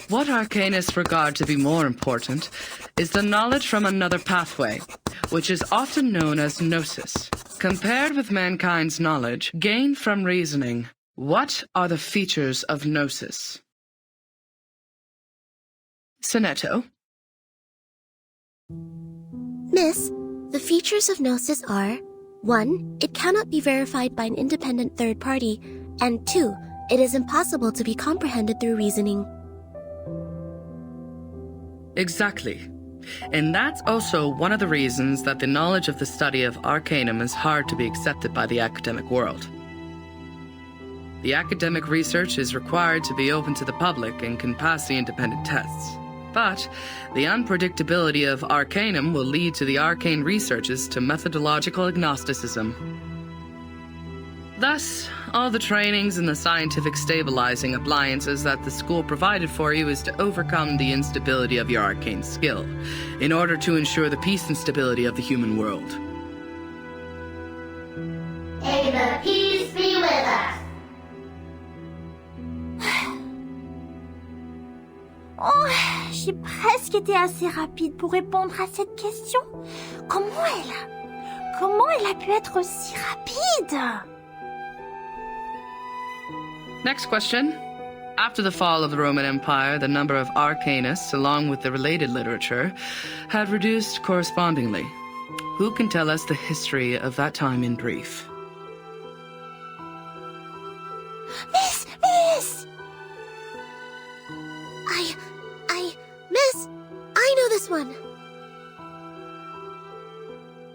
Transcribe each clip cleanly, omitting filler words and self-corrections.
What arcanists regard to be more important is the knowledge from another pathway, which is often known as gnosis. Compared with mankind's knowledge gained from reasoning, what are the features of gnosis? Sonetto. Miss, the features of gnosis are 1. It cannot be verified by an independent third party, and 2. It is impossible to be comprehended through reasoning. Exactly. And that's also one of the reasons that the knowledge of the study of arcanum is hard to be accepted by the academic world. The academic research is required to be open to the public and can pass the independent tests. But the unpredictability of arcanum will lead to the arcane researches to methodological agnosticism. Thus, all the trainings and the scientific stabilizing appliances that the school provided for you is to overcome the instability of your arcane skill, in order to ensure the peace and stability of the human world. May the peace be with us. Oh, j'ai presque été assez rapide pour répondre à cette question. Comment elle a pu être aussi rapide? Next question. After the fall of the Roman Empire, the number of arcanists, along with the related literature, had reduced correspondingly. Who can tell us the history of that time in brief? Miss! Miss, I know this one.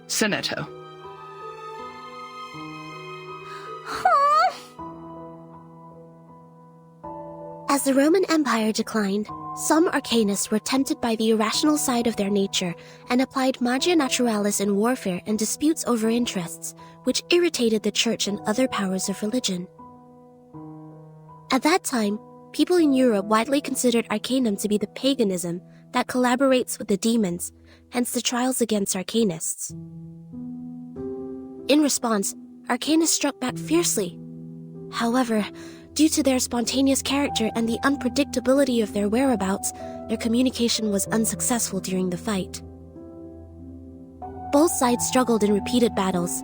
Sonetto. As the Roman Empire declined, some arcanists were tempted by the irrational side of their nature and applied magia naturalis in warfare and disputes over interests, which irritated the church and other powers of religion. At that time, people in Europe widely considered arcanum to be the paganism that collaborates with the demons, hence the trials against arcanists. In response, arcanists struck back fiercely. However, due to their spontaneous character and the unpredictability of their whereabouts, their communication was unsuccessful during the fight. Both sides struggled in repeated battles.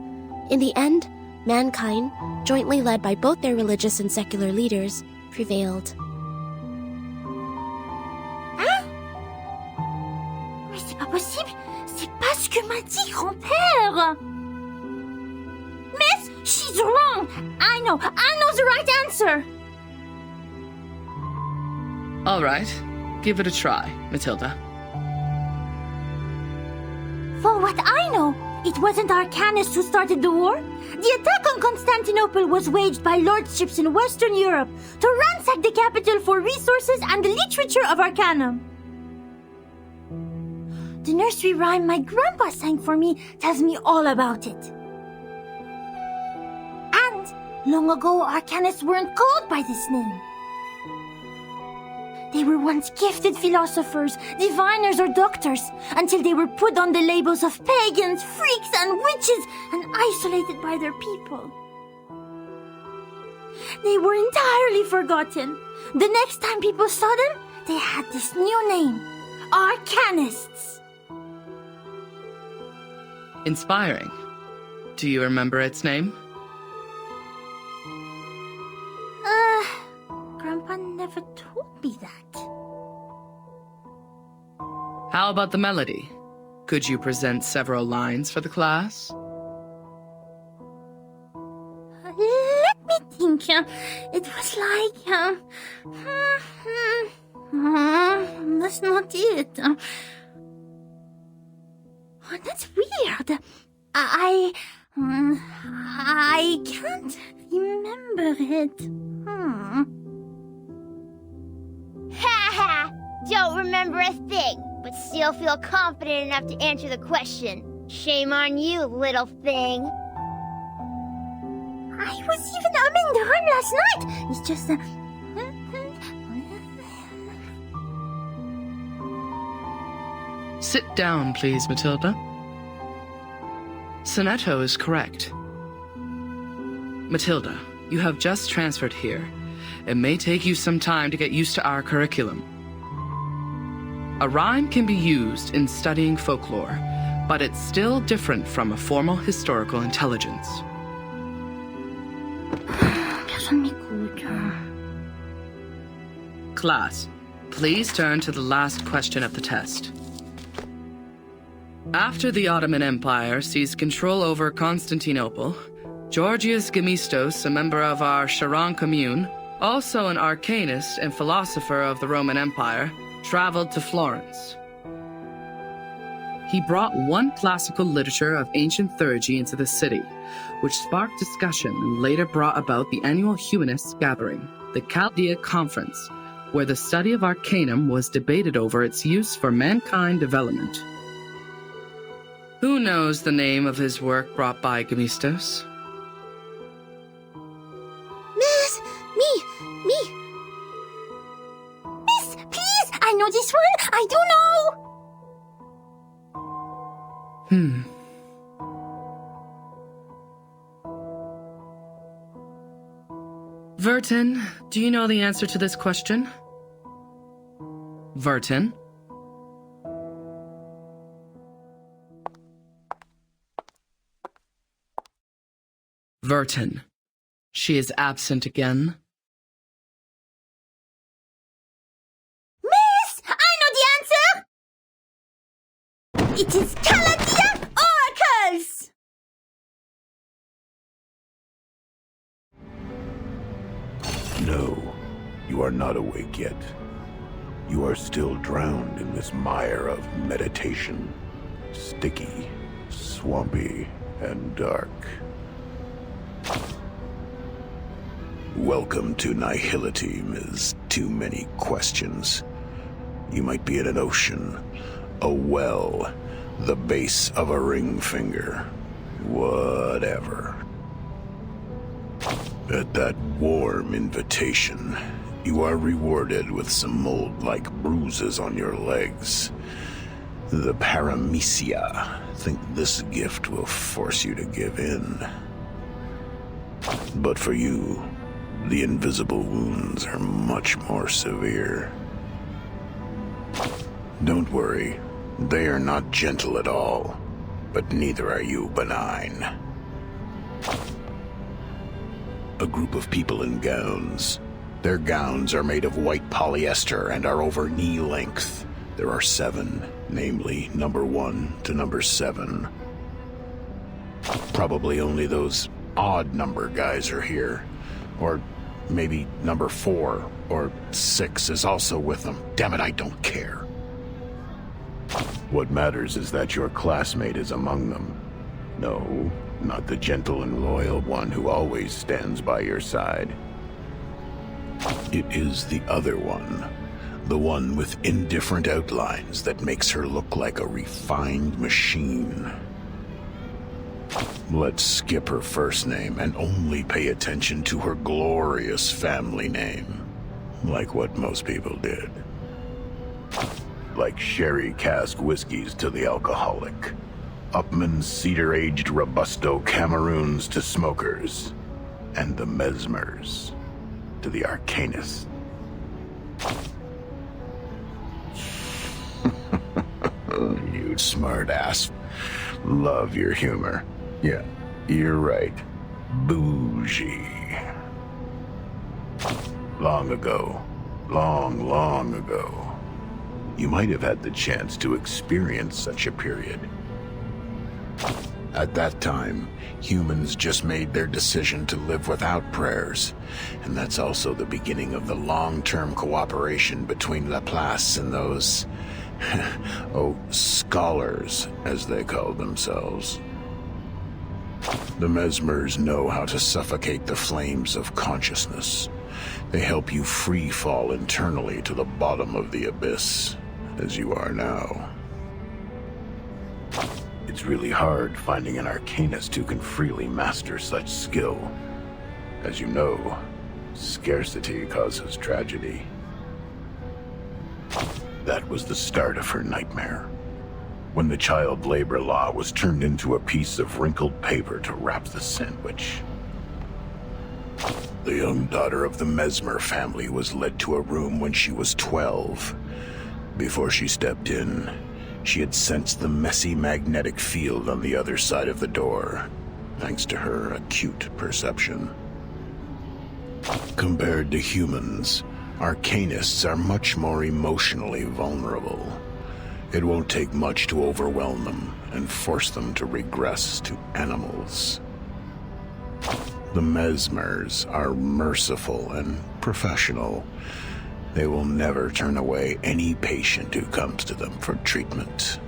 In the end, mankind, jointly led by both their religious and secular leaders, prevailed. Hein? Mais c'est pas possible! C'est pas ce que m'a dit grand-père! Miss, she's wrong! I know the right answer! All right, give it a try, Matilda. For what I know, it wasn't Arcanists who started the war. The attack on Constantinople was waged by lordships in Western Europe to ransack the capital for resources and the literature of Arcanum. The nursery rhyme my grandpa sang for me tells me all about it. And long ago, Arcanists weren't called by this name. They were once gifted philosophers, diviners, or doctors, until they were put on the labels of pagans, freaks, and witches, and isolated by their people. They were entirely forgotten. The next time people saw them, they had this new name, Arcanists. Inspiring. Do you remember its name? Grandpa never told me that. How about the melody? Could you present several lines for the class? Let me think. It was like... that's not it. Oh, that's weird. I can't remember it. Ha ha! Don't remember a thing, but still feel confident enough to answer the question. Shame on you, little thing. I was even umming the rhyme last night. It's just Sit down, please, Matilda. Sonetto is correct. Matilda, you have just transferred here. It may take you some time to get used to our curriculum. A rhyme can be used in studying folklore, but it's still different from a formal historical intelligence. Class, please turn to the last question of the test. After the Ottoman Empire seized control over Constantinople, Georgius Gemistos, a member of our Charon commune, also an arcanist and philosopher of the Roman Empire, traveled to Florence. He brought one classical literature of ancient theurgy into the city, which sparked discussion and later brought about the annual humanists' gathering, the Chaldea Conference, where the study of arcanum was debated over its use for mankind development. Who knows the name of his work brought by Gemistos? Miss, me. Miss, please, I know this one. I do know. Vertin, do you know the answer to this question? Vertin? Vertin. She is absent again. Miss, I know the answer. It is Chaldea oracles. No, you are not awake yet. You are still drowned in this mire of meditation. Sticky, swampy, and dark. Welcome to nihility, Ms. Too Many Questions. You might be in an ocean, a well, the base of a ring finger, whatever. At that warm invitation, you are rewarded with some mold-like bruises on your legs. The paramecia think this gift will force you to give in. But for you, the invisible wounds are much more severe. Don't worry, they are not gentle at all, but neither are you benign. A group of people in gowns. Their gowns are made of white polyester and are over knee length. There are 7, namely number 1 to number 7. Probably only those odd number guys are here. Or maybe number 4 or 6 is also with them. Damn it, I don't care. What matters is that your classmate is among them. No, not the gentle and loyal one who always stands by your side. It is the other one. The one with indifferent outlines that makes her look like a refined machine. Let's skip her first name and only pay attention to her glorious family name. Like what most people did. Like sherry cask whiskeys to the alcoholic. Upman's cedar-aged Robusto Cameroons to smokers. And the Mesmers to the arcanists. You smart ass. Love your humor. Yeah, you're right. Bougie. Long ago, long ago, you might have had the chance to experience such a period. At that time, humans just made their decision to live without prayers, and that's also the beginning of the long-term cooperation between Laplace and those, scholars, as they call themselves. The Mesmers know how to suffocate the flames of consciousness. They help you free fall internally to the bottom of the abyss, as you are now. It's really hard finding an arcanist who can freely master such skill. As you know, scarcity causes tragedy. That was the start of her nightmare. When the child labor law was turned into a piece of wrinkled paper to wrap the sandwich. The young daughter of the Mesmer family was led to a room when she was 12. Before she stepped in, she had sensed the messy magnetic field on the other side of the door, thanks to her acute perception. Compared to humans, arcanists are much more emotionally vulnerable. It won't take much to overwhelm them and force them to regress to animals. The mesmers are merciful and professional. They will never turn away any patient who comes to them for treatment.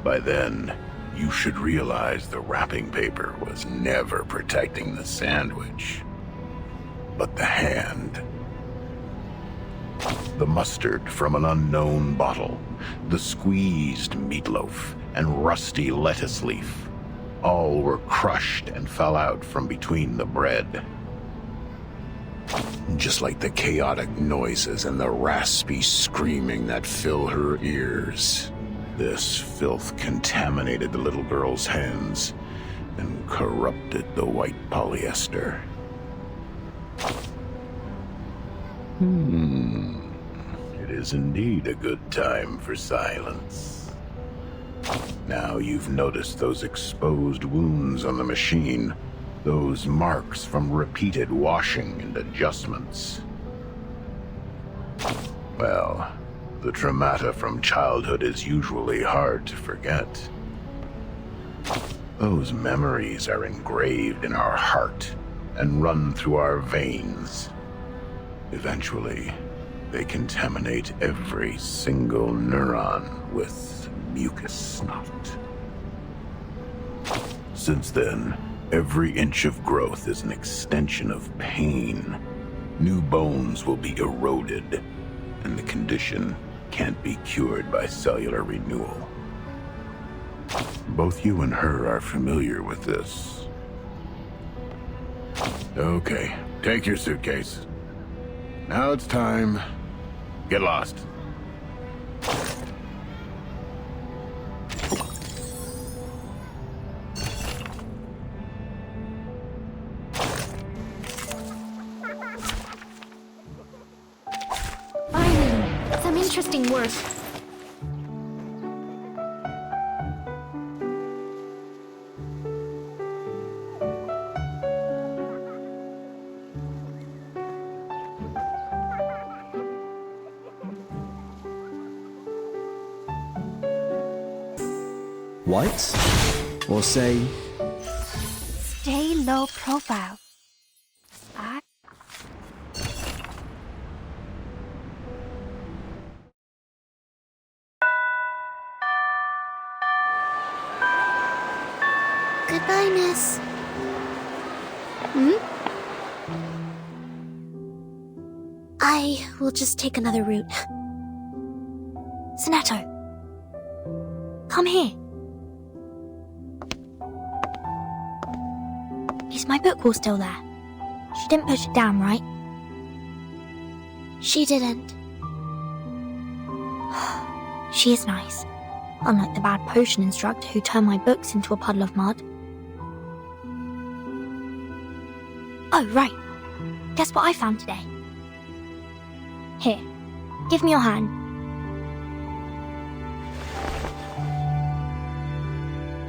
By then, you should realize the wrapping paper was never protecting the sandwich, but the hand. The mustard from an unknown bottle, the squeezed meatloaf, and rusty lettuce leaf. All were crushed and fell out from between the bread. Just like the chaotic noises and the raspy screaming that fill her ears. This filth contaminated the little girl's hands and corrupted the white polyester. It is indeed a good time for silence. Now you've noticed those exposed wounds on the machine, those marks from repeated washing and adjustments. Well, the traumata from childhood is usually hard to forget. Those memories are engraved in our heart and run through our veins. Eventually, they contaminate every single neuron with mucus snot. Since then, every inch of growth is an extension of pain. New bones will be eroded, and the condition can't be cured by cellular renewal. Both you and her are familiar with this. Okay, take your suitcase. Now it's time. Get lost. Finally, some interesting work. White? Or say... Stay low profile. Goodbye, miss. I will just take another route. Sonato, come here. Is my book wall still there? She didn't push it down, right? She didn't. She is nice. Unlike the bad potion instructor who turned my books into a puddle of mud. Oh, right. Guess what I found today? Here, give me your hand.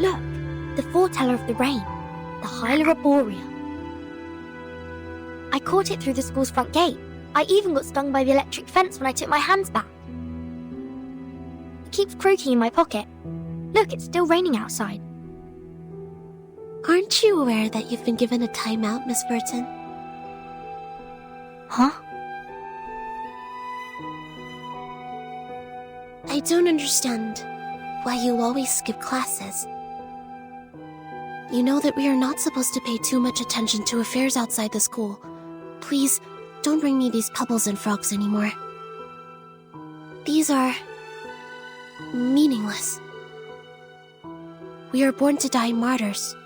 Look, the foreteller of the rain, the Hyla Arborea. I caught it through the school's front gate. I even got stung by the electric fence when I took my hands back. It keeps croaking in my pocket. Look, it's still raining outside. Aren't you aware that you've been given a timeout, Miss Burton? Huh? I don't understand why you always skip classes. You know that we are not supposed to pay too much attention to affairs outside the school. Please, don't bring me these pebbles and frogs anymore. These are... meaningless. We are born to die martyrs.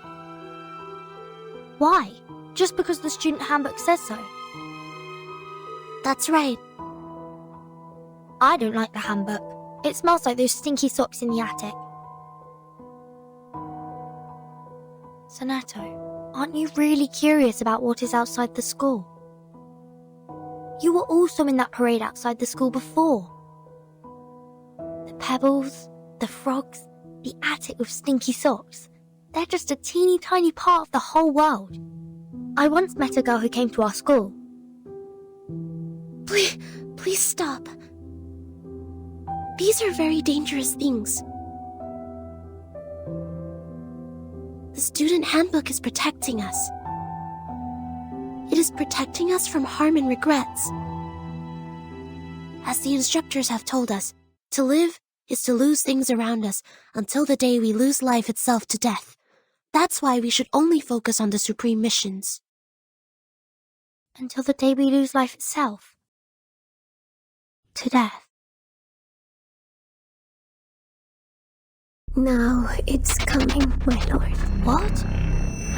Why? Just because the student handbook says so? That's right. I don't like the handbook. It smells like those stinky socks in the attic. Sonato, aren't you really curious about what is outside the school? You were also in that parade outside the school before. The pebbles, the frogs, the attic with stinky socks. They're just a teeny tiny part of the whole world. I once met a girl who came to our school. Please stop. These are very dangerous things. The student handbook is protecting us. It is protecting us from harm and regrets. As the instructors have told us, to live is to lose things around us until the day we lose life itself to death. That's why we should only focus on the supreme missions. Until the day we lose life itself. To death. Now it's coming, my lord. What?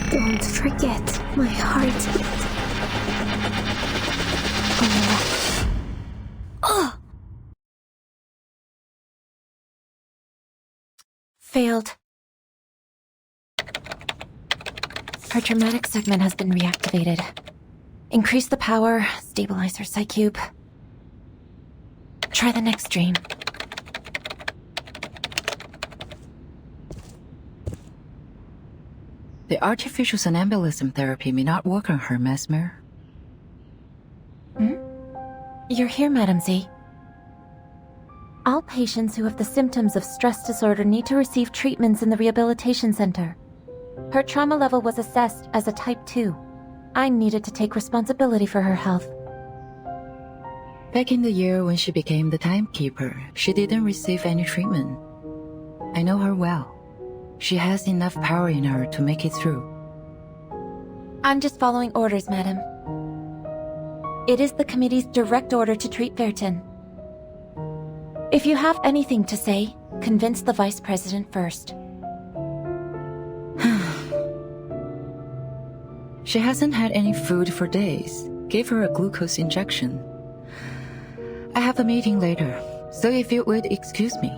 Don't forget my heartbeat. Oh! Failed. Her traumatic segment has been reactivated. Increase the power, stabilize her psych cube. Try the next dream. The artificial somnambulism therapy may not work on her, Mesmer. You're here, Madam Z. All patients who have the symptoms of stress disorder need to receive treatments in the rehabilitation center. Her trauma level was assessed as a type 2. I needed to take responsibility for her health. Back in the year when she became the timekeeper, she didn't receive any treatment. I know her well. She has enough power in her to make it through. I'm just following orders, madam. It is the committee's direct order to treat Verton. If you have anything to say, convince the vice president first. She hasn't had any food for days. Gave her a glucose injection. I have a meeting later, so if you would excuse me.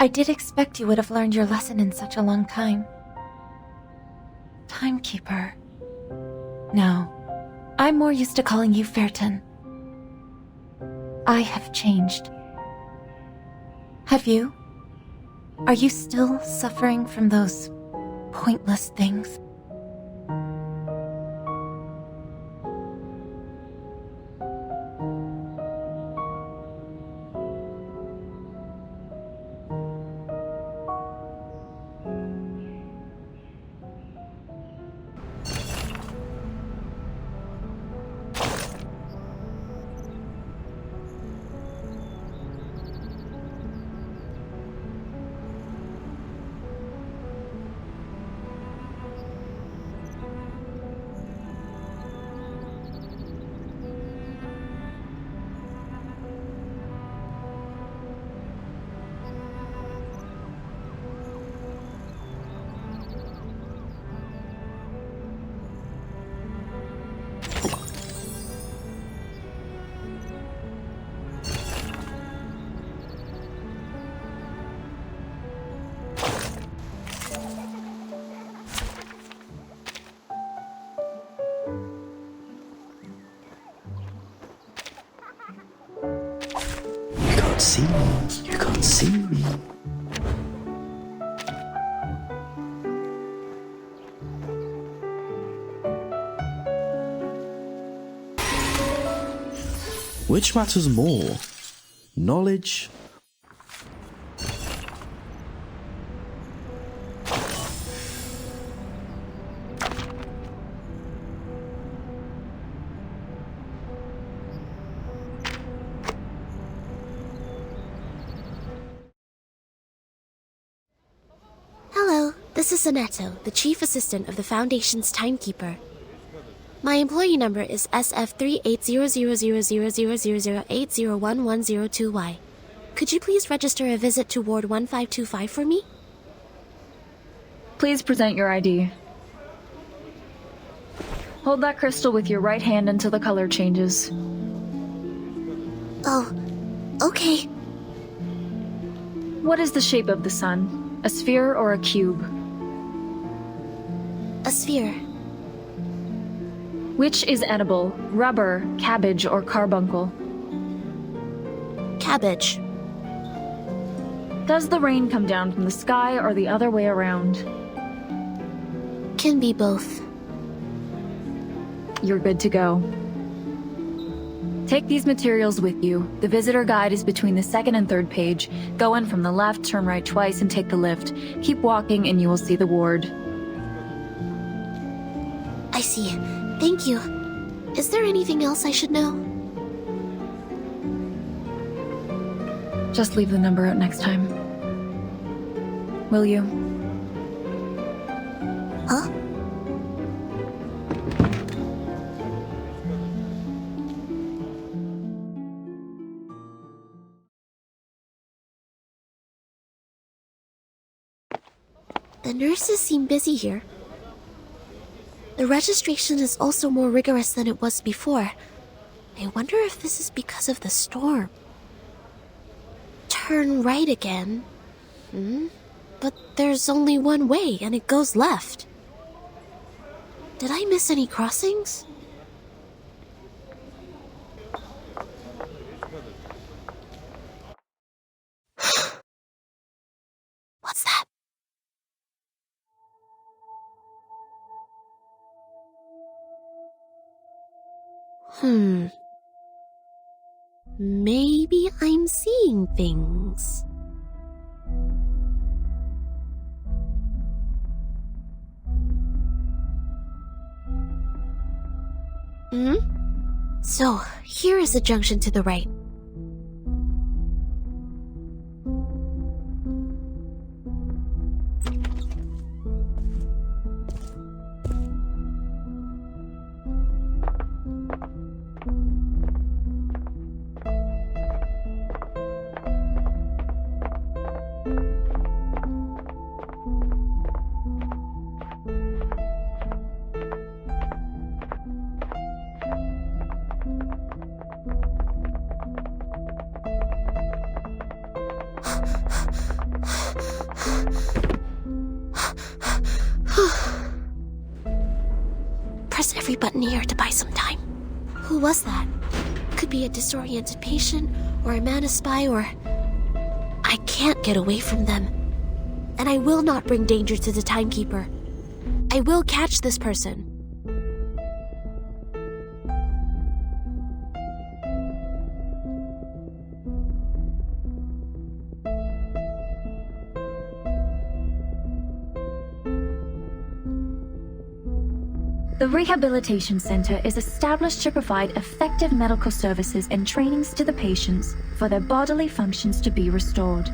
I did expect you would have learned your lesson in such a long time. Timekeeper. No, I'm more used to calling you Verton. I have changed. Have you? Are you still suffering from those pointless things? See me. You can't see me. Which matters more? Knowledge? This is Soneto, the Chief Assistant of the Foundation's Timekeeper. My employee number is SF38000000801102Y. Could you please register a visit to Ward 1525 for me? Please present your ID. Hold that crystal with your right hand until the color changes. Oh, okay. What is the shape of the sun? A sphere or a cube? A sphere. Which is edible? Rubber, cabbage, or carbuncle? Cabbage. Does the rain come down from the sky or the other way around? Can be both. You're good to go. Take these materials with you. The visitor guide is between the second and third page. Go in from the left, turn right twice, and take the lift. Keep walking and you will see the ward. I see. Thank you. Is there anything else I should know? Just leave the number out next time. Will you? Huh? The nurses seem busy here. The registration is also more rigorous than it was before. I wonder if this is because of the storm. Turn right again. But there's only one way, and it goes left. Did I miss any crossings? What's that? Maybe I'm seeing things. So, here is a junction to the right. Press every button here to buy some time. Who was that? Could be a disoriented patient, or a man spy, or... I can't get away from them. And I will not bring danger to the timekeeper. I will catch this person. The Rehabilitation Center is established to provide effective medical services and trainings to the patients for their bodily functions to be restored.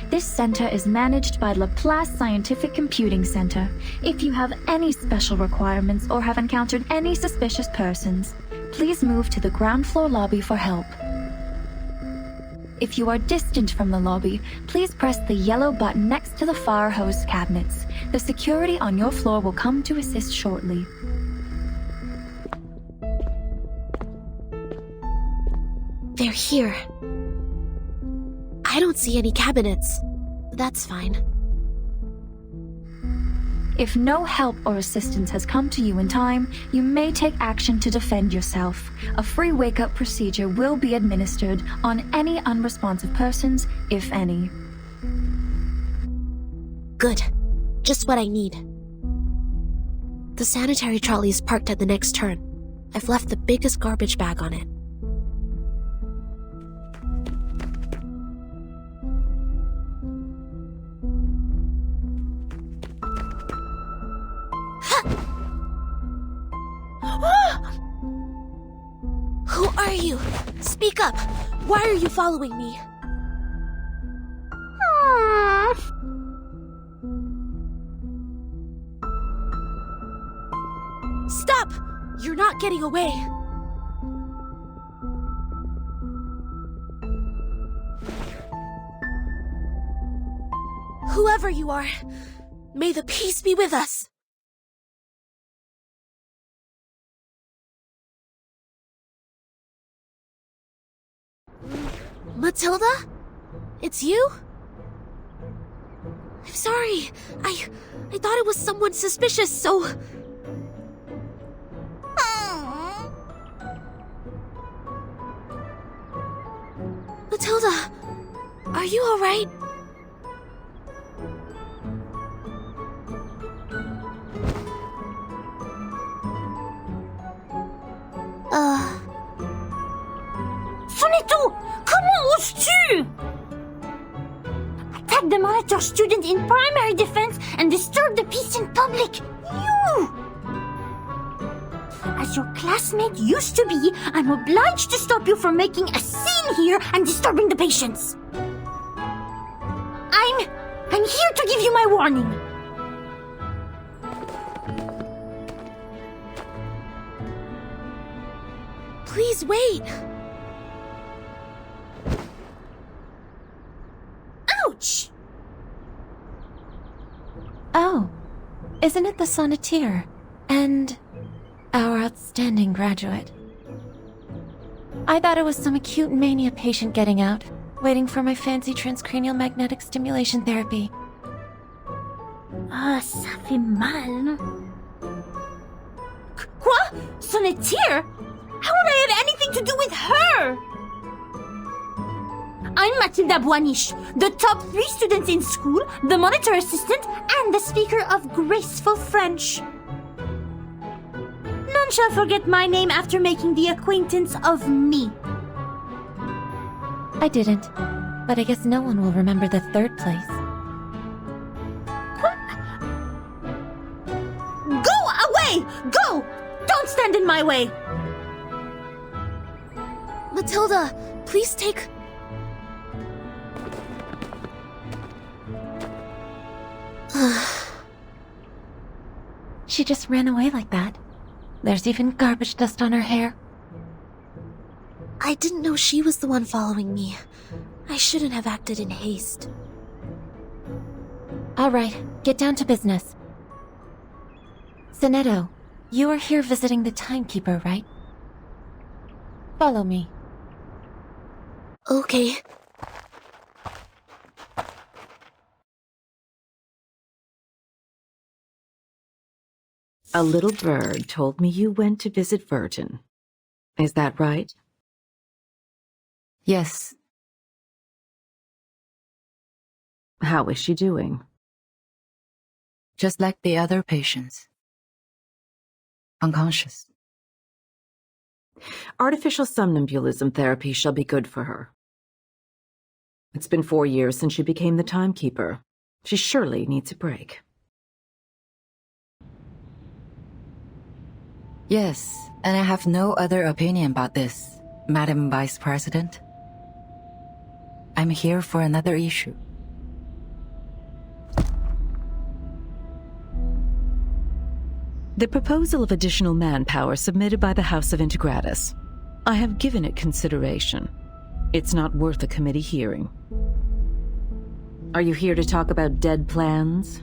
This center is managed by Laplace Scientific Computing Center. If you have any special requirements or have encountered any suspicious persons, please move to the ground floor lobby for help. If you are distant from the lobby, please press the yellow button next to the fire hose cabinets. The security on your floor will come to assist shortly. They're here. I don't see any cabinets. That's fine. If no help or assistance has come to you in time, you may take action to defend yourself. A free wake-up procedure will be administered on any unresponsive persons, if any. Good. Just what I need. The sanitary trolley is parked at the next turn. I've left the biggest garbage bag on it. Who are you? Speak up! Why are you following me? Stop! You're not getting away! Whoever you are, may the peace be with us! Matilda? It's you? I'm sorry. I thought it was someone suspicious, so... Matilda, are you alright? Sonetto, comment oses-tu? Attack the monitor student in primary defense and disturb the peace in public. You! As your classmate used to be, I'm obliged to stop you from making a scene here and disturbing the patients. I'm here to give you my warning. Please wait. Ouch! Oh, isn't it the sonneteer? And our outstanding graduate. I thought it was some acute mania patient getting out, waiting for my fancy transcranial magnetic stimulation therapy. Ah, ça fait mal. Quoi? Sonneteer? How would I have anything to do with her? I'm Matilda Boiniche, the top 3 students in school, the monitor assistant, and the speaker of graceful French. None shall forget my name after making the acquaintance of me. I didn't, but I guess no one will remember the 3rd place. Go away! Go! Don't stand in my way! Matilda, please take... She just ran away like that. There's even garbage dust on her hair. I didn't know she was the one following me. I shouldn't have acted in haste. All right, get down to business. Sonetto, you are here visiting the timekeeper, right? Follow me. Okay. A little bird told me you went to visit Verton. Is that right? Yes. How is she doing? Just like the other patients. Unconscious. Artificial somnambulism therapy shall be good for her. It's been 4 years since she became the timekeeper. She surely needs a break. Yes, and I have no other opinion about this, Madam Vice President. I'm here for another issue. The proposal of additional manpower submitted by the House of Integratus. I have given it consideration. It's not worth a committee hearing. Are you here to talk about dead plans?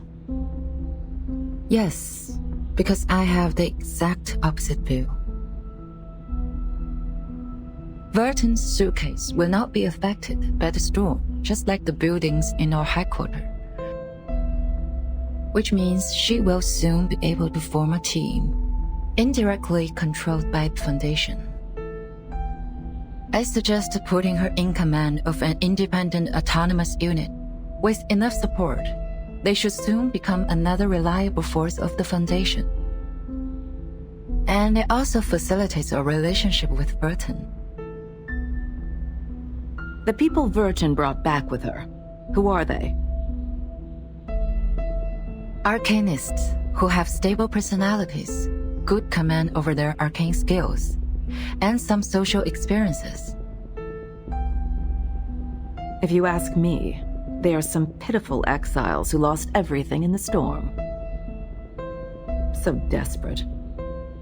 Yes, because I have the exact opposite view. Verton's suitcase will not be affected by the storm, just like the buildings in our headquarters. Which means she will soon be able to form a team, indirectly controlled by the Foundation. I suggest putting her in command of an independent autonomous unit. With enough support, they should soon become another reliable force of the Foundation. And it also facilitates a relationship with Verton. The people Verton brought back with her, who are they? Arcanists who have stable personalities, good command over their arcane skills, and some social experiences. If you ask me, they are some pitiful exiles who lost everything in the storm. So desperate,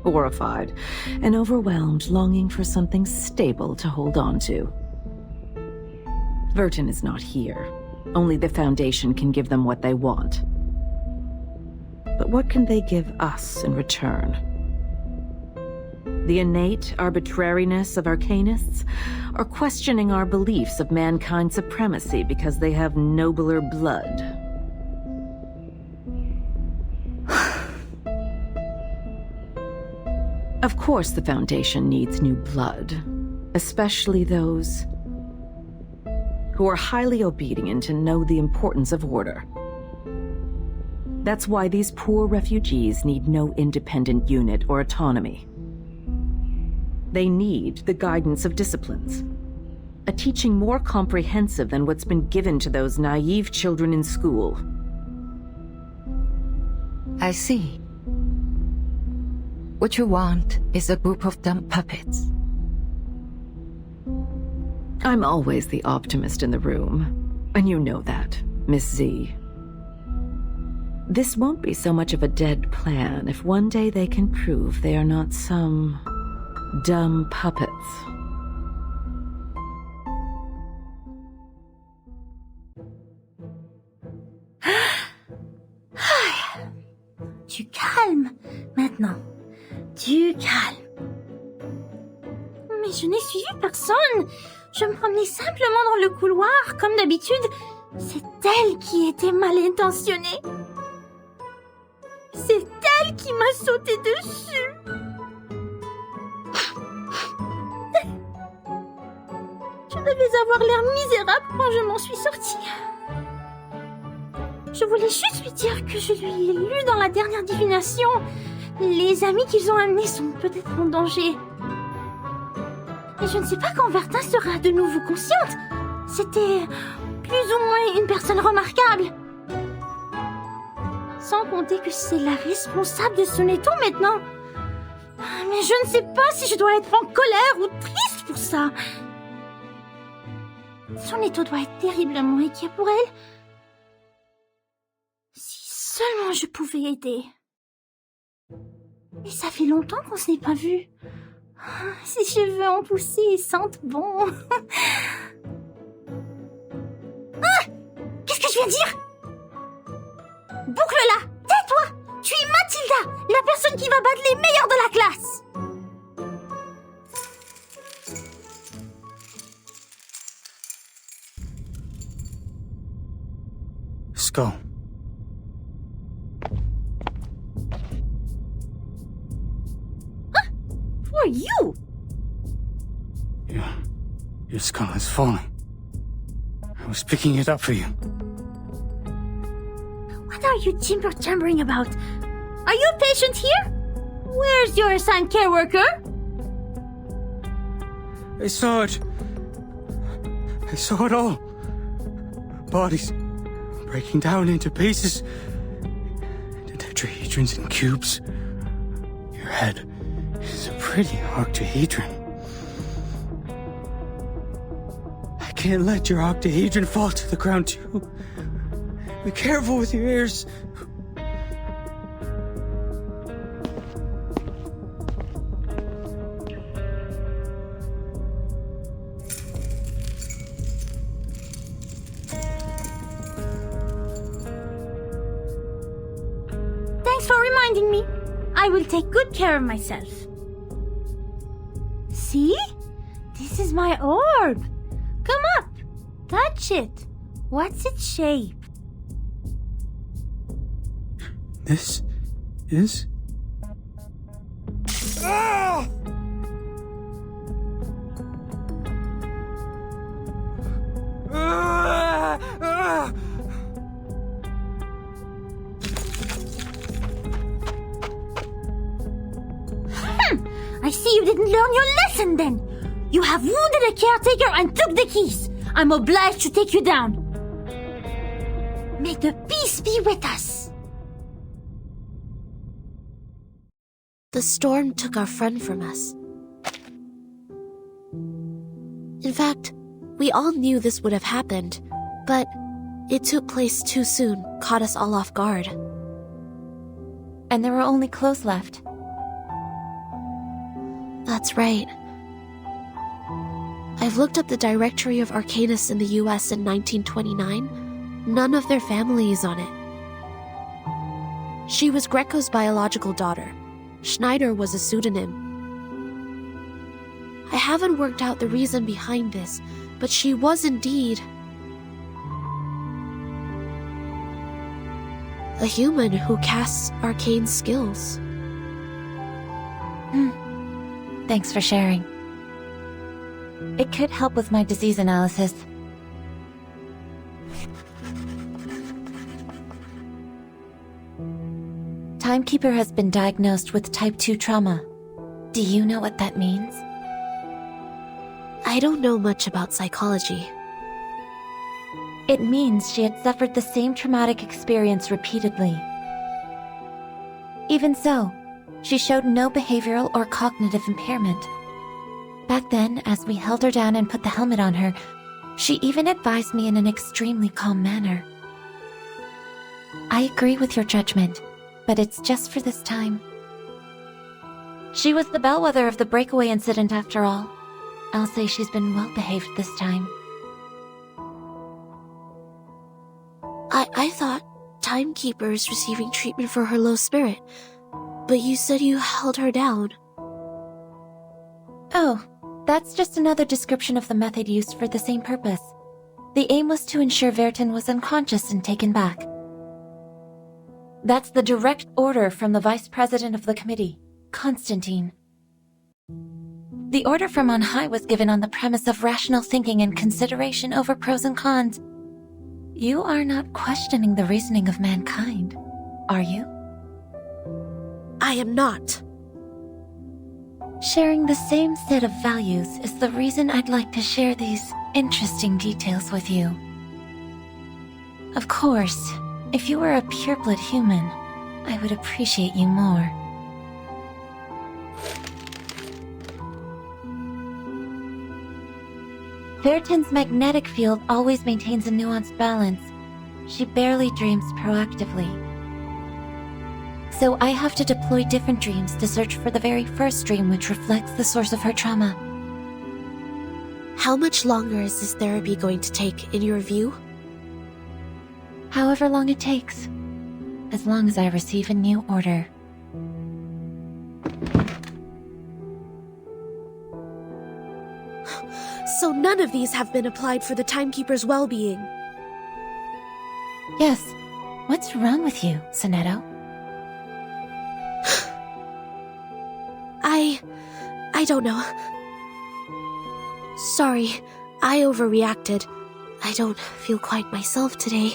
horrified, and overwhelmed, longing for something stable to hold on to. Verton is not here. Only the Foundation can give them what they want. But what can they give us in return? The innate arbitrariness of arcanists, or questioning our beliefs of mankind's supremacy because they have nobler blood? Of course the Foundation needs new blood, especially those who are highly obedient and know the importance of order. That's why these poor refugees need no independent unit or autonomy. They need the guidance of disciplines, a teaching more comprehensive than what's been given to those naive children in school. I see. What you want is a group of dumb puppets. I'm always the optimist in the room, and you know that, Miss Z. This won't be so much of a dead plan if one day they can prove they are not some dumb puppets. Du calme, maintenant. Du calme. Mais je n'ai suivi personne. Je me promenais simplement dans le couloir, comme d'habitude. C'est elle qui était mal intentionnée. C'est elle qui m'a sauté dessus. Je devais avoir l'air misérable quand je m'en suis sortie. Je voulais juste lui dire que je lui ai lu dans la dernière divination. Les amis qu'ils ont amenés sont peut-être en danger. Et je ne sais pas quand Vertin sera de nouveau consciente. C'était plus ou moins une personne remarquable. Sans compter que c'est la responsable de son étau maintenant. Mais je ne sais pas si je dois être en colère ou triste pour ça. Son étau doit être terriblement inquiet pour elle. Si seulement je pouvais aider. Mais ça fait longtemps qu'on se n'est pas vu. Ses cheveux ont poussé et sentent bon. Ah! Qu'est-ce que je viens de dire? Boucle-la! Tais-toi! Tu es Mathilda, la personne qui va battre les meilleurs de la classe! Let's go. Who are you? Your skull is falling. I was picking it up for you. What are you timber-chambering about? Are you a patient here? Where's your assigned care worker? I saw it. I saw it all. Bodies breaking down into pieces. The tetrahedrons in cubes. Your head is a pretty octahedron. I can't let your octahedron fall to the ground too. Be careful with your ears. Thanks for reminding me. I will take good care of myself. See? This is my orb. Come up. Touch it. What's its shape? This is... Ah! Ah! Ah! I see you didn't learn your lesson then. You have wounded a caretaker and took the keys. I'm obliged to take you down. May the peace be with us. The storm took our friend from us. In fact, we all knew this would have happened, but it took place too soon, caught us all off guard. And there were only clothes left. That's right. I've looked up the directory of Arcanists in the US in 1929. None of their family is on it. She was Greco's biological daughter. Schneider was a pseudonym. I haven't worked out the reason behind this, but she was indeed a human who casts arcane skills. Thanks for sharing. It could help with my disease analysis. Timekeeper has been diagnosed with type 2 trauma. Do you know what that means? I don't know much about psychology. It means she had suffered the same traumatic experience repeatedly. Even so, she showed no behavioral or cognitive impairment. Back then, as we held her down and put the helmet on her, she even advised me in an extremely calm manner. I agree with your judgment, but it's just for this time. She was the bellwether of the breakaway incident after all. I'll say she's been well behaved this time. I thought Timekeeper is receiving treatment for her low spirit, but you said you held her down. Oh, that's just another description of the method used for the same purpose. The aim was to ensure Vertin was unconscious and taken back. That's the direct order from the Vice President of the Committee, Constantine. The order from on high was given on the premise of rational thinking and consideration over pros and cons. You are not questioning the reasoning of mankind, are you? I am not. Sharing the same set of values is the reason I'd like to share these interesting details with you. Of course, if you were a pure-blood human, I would appreciate you more. Vertin's magnetic field always maintains a nuanced balance. She barely dreams proactively. So I have to deploy different dreams to search for the very first dream which reflects the source of her trauma. How much longer is this therapy going to take, in your view? However long it takes. As long as I receive a new order. So none of these have been applied for the Timekeeper's well-being? Yes. What's wrong with you, Sonetto? I don't know. Sorry, I overreacted. I don't feel quite myself today.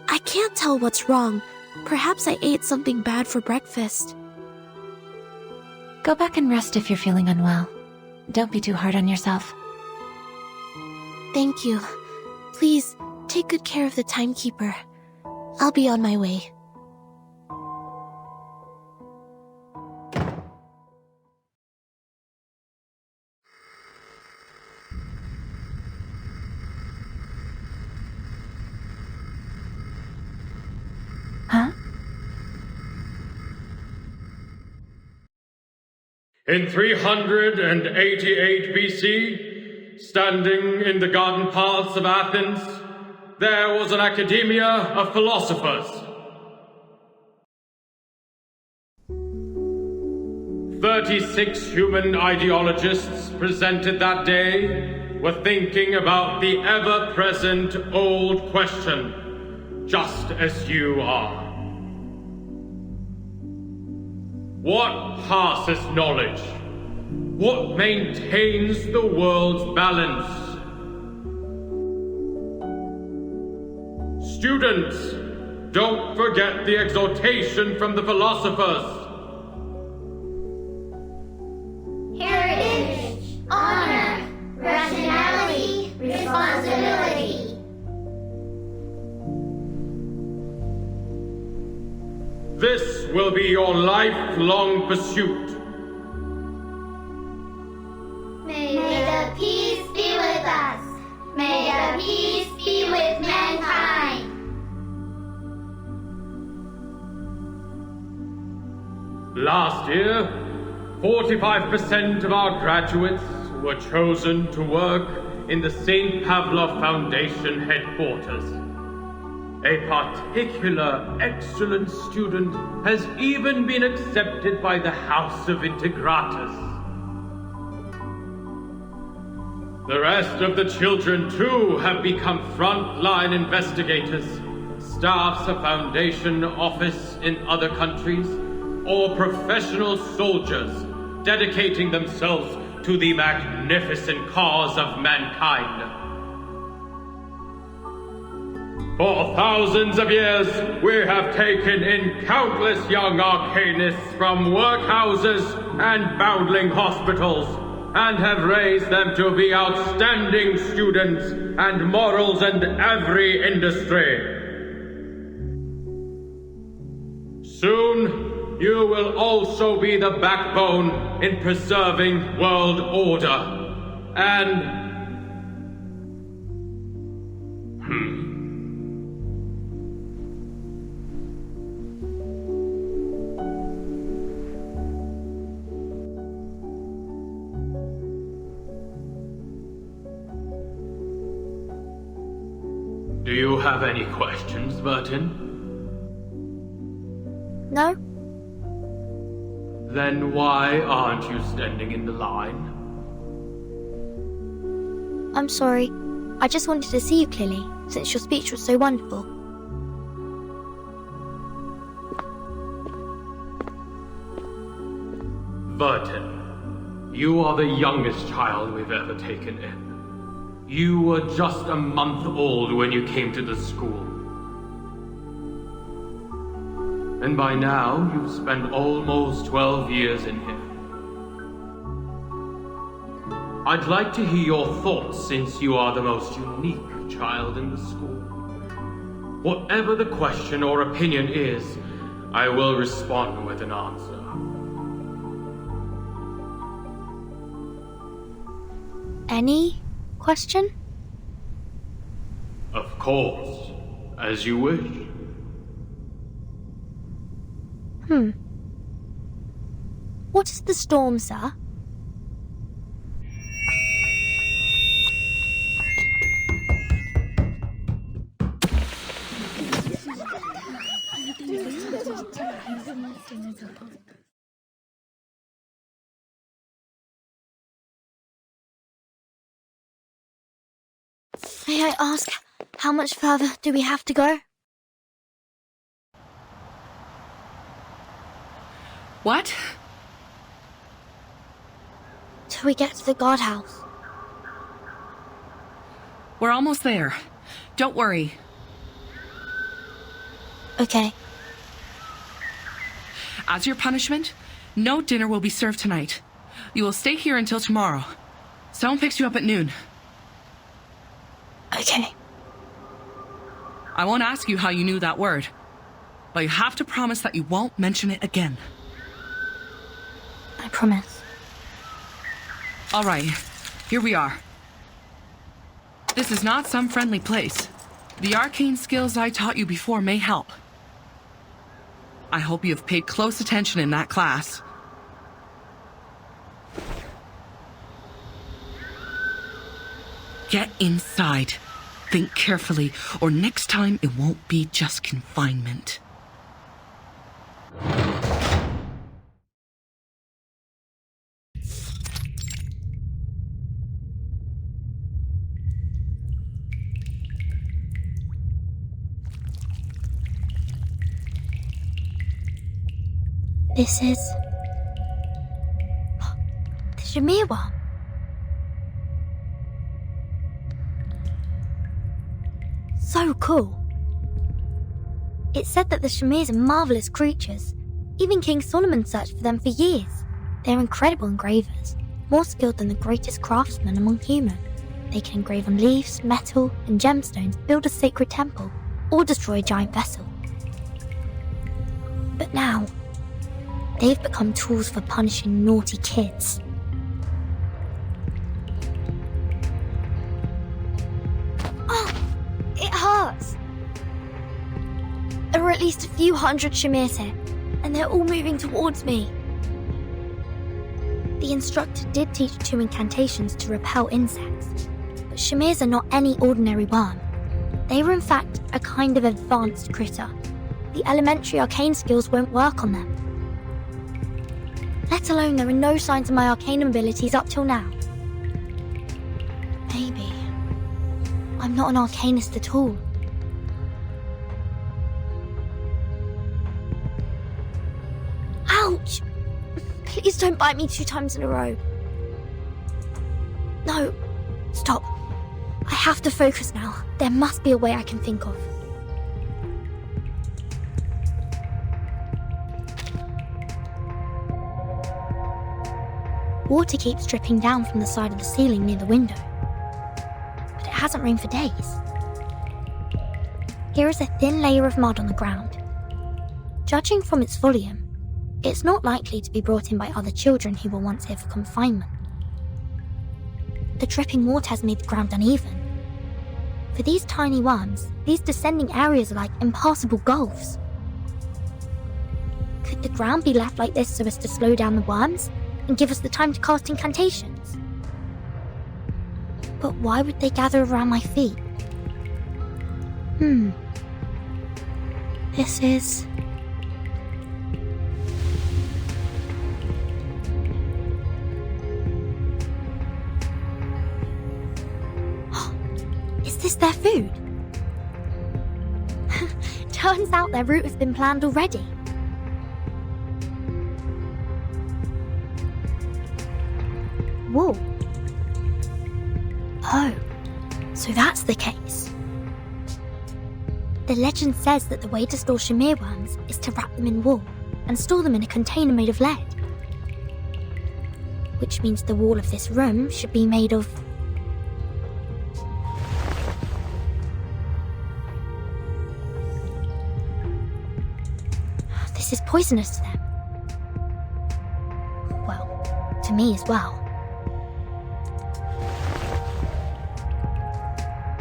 I can't tell what's wrong. Perhaps I ate something bad for breakfast. Go back and rest if you're feeling unwell. Don't be too hard on yourself. Thank you. Please, take good care of the Timekeeper. I'll be on my way. Huh? In 388 BC, standing in the garden paths of Athens, there was an academia of philosophers. 36 human ideologists presented that day were thinking about the ever-present old question, just as you are. What passes knowledge? What maintains the world's balance? Students, don't forget the exhortation from the philosophers. Heritage, honor, rationality, responsibility. This will be your lifelong pursuit. May the peace be with us. May the peace be with mankind. Last year, 45% of our graduates were chosen to work in the St. Pavlov Foundation headquarters. A particular excellent student has even been accepted by the House of Integratus. The rest of the children, too, have become frontline investigators, staffs a foundation office in other countries, or professional soldiers dedicating themselves to the magnificent cause of mankind. For thousands of years, we have taken in countless young arcanists from workhouses and foundling hospitals, and have raised them to be outstanding students and models in every industry. Soon, you will also be the backbone in preserving world order, and... Do you have any questions, Burton? No? Then why aren't you standing in the line? I'm sorry. I just wanted to see you clearly, since your speech was so wonderful. Burton, you are the youngest child we've ever taken in. You were just a month old when you came to the school. And by now, you've spent almost 12 years in here. I'd like to hear your thoughts since you are the most unique child in the school. Whatever the question or opinion is, I will respond with an answer. Any question? Of course, as you wish. What is the storm, sir? May I ask, how much further do we have to go? What? Till we get to the guardhouse. We're almost there. Don't worry. Okay. As your punishment, no dinner will be served tonight. You will stay here until tomorrow. Someone picks you up at noon. Okay. I won't ask you how you knew that word, but you have to promise that you won't mention it again. I promise. All right, here we are. This is not some friendly place. The arcane skills I taught you before may help. I hope you have paid close attention in that class. Get inside. Think carefully, or next time it won't be just confinement. This is... the Shamir one. So cool. It said that the Shamirs are marvelous creatures. Even King Solomon searched for them for years. They're incredible engravers, more skilled than the greatest craftsmen among human. They can engrave on leaves, metal, and gemstones, build a sacred temple, or destroy a giant vessel. But now, they've become tools for punishing naughty kids. Oh, it hurts. There are at least a few hundred Shamirs here, and they're all moving towards me. The instructor did teach 2 incantations to repel insects, but Shamirs are not any ordinary worm. They were in fact a kind of advanced critter. The elementary arcane skills won't work on them. Let alone there are no signs of my arcane abilities up till now. I'm not an arcanist at all. Ouch! Please don't bite me 2 times in a row. No, stop. I have to focus now. There must be a way I can think of. Water keeps dripping down from the side of the ceiling near the window, but it hasn't rained for days. Here is a thin layer of mud on the ground. Judging from its volume, it's not likely to be brought in by other children who were once here for confinement. The dripping water has made the ground uneven. For these tiny worms, these descending areas are like impassable gulfs. Could the ground be left like this so as to slow down the worms and give us the time to cast incantations? But why would they gather around my feet? This is... Is this their food? Turns out their route has been planned already. Whoa. Oh, so that's the case. The legend says that the way to store Shamir worms is to wrap them in wool and store them in a container made of lead. Which means the wall of this room should be made of... This is poisonous to them. Well, to me as well.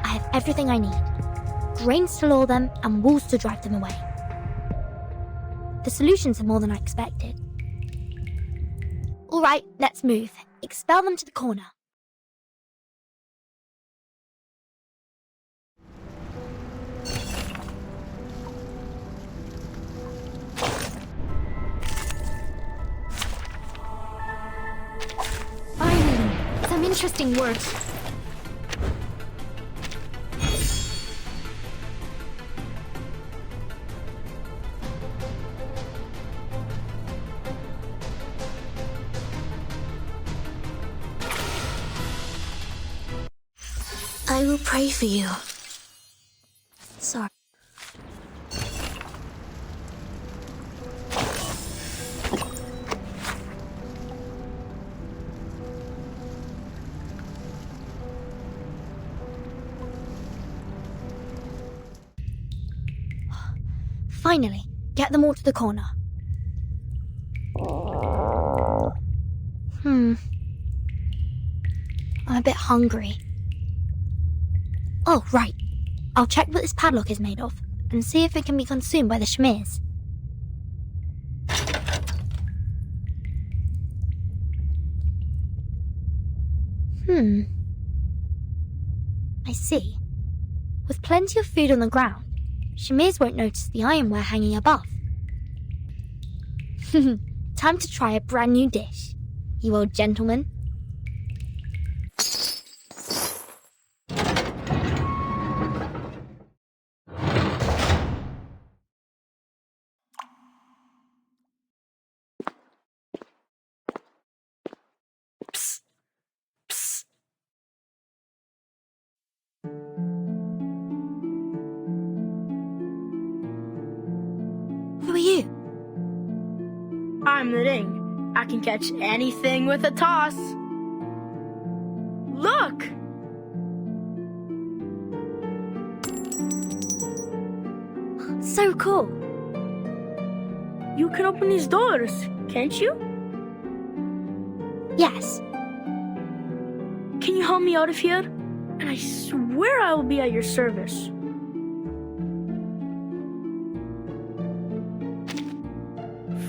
I have everything I need. Grains to lure them and walls to drive them away. The solutions are more than I expected. Alright, let's move. Expel them to the corner. Finally, some interesting words. I will pray for you. Sorry. Finally, get them all to the corner. I'm a bit hungry. Oh, right. I'll check what this padlock is made of, and see if it can be consumed by the Shmirs. I see. With plenty of food on the ground, Shmirs won't notice the ironware hanging above. Time to try a brand new dish, you old gentleman. Who are you? I'm the ring. I can catch anything with a toss. Look! So cool. You can open these doors, can't you? Yes. Can you help me out of here? And I swear I will be at your service.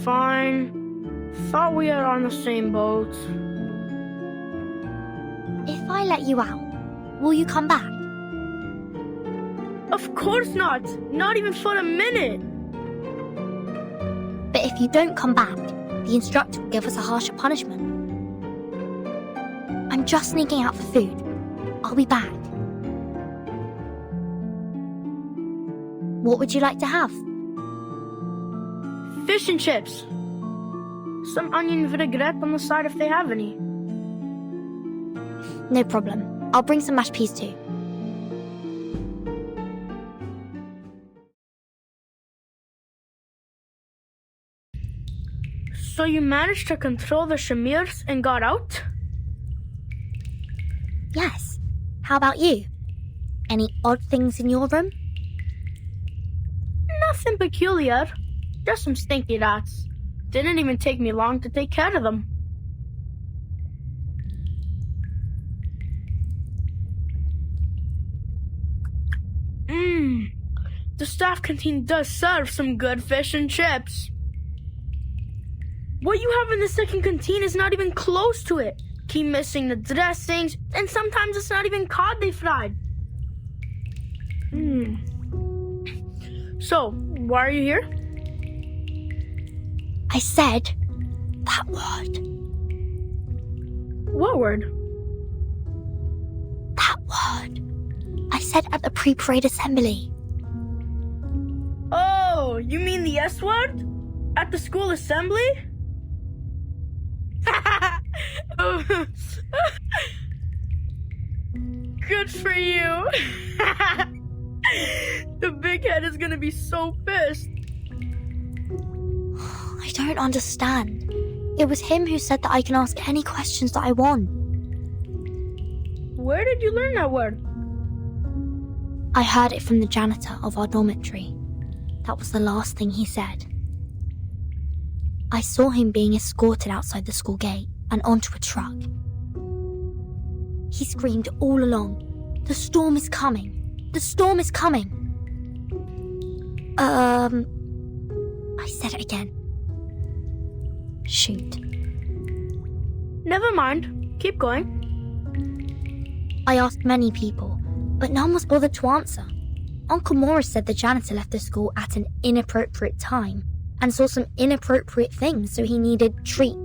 Fine. Thought we are on the same boat. If I let you out, will you come back? Of course not. Not even for a minute. But if you don't come back, the instructor will give us a harsher punishment. I'm just sneaking out for food. I'll be back. What would you like to have? Fish and chips. Some onion vinaigrette on the side if they have any. No problem. I'll bring some mashed peas too. So you managed to control the Shamirs and got out? Yes. How about you? Any odd things in your room? Nothing peculiar. Just some stinky rats. Didn't even take me long to take care of them. The staff canteen does serve some good fish and chips. What you have in the second canteen is not even close to it. Keep missing the dressings, and sometimes it's not even cod they fried. So, why are you here? I said that word. What word? That word. I said at the pre-parade assembly. Oh, you mean the S word? At the school assembly? Good for you. The big head is gonna be so pissed. I don't understand. It was him who said that I can ask any questions that I want. Where did you learn that word? I heard it from the janitor of our dormitory. That was the last thing he said. I saw him being escorted outside the school gate and onto a truck. He screamed all along, "The storm is coming! The storm is coming!" I said it again. Shoot. Never mind. Keep going. I asked many people, but none was bothered to answer. Uncle Morris said the janitor left the school at an inappropriate time and saw some inappropriate things, so he needed treat.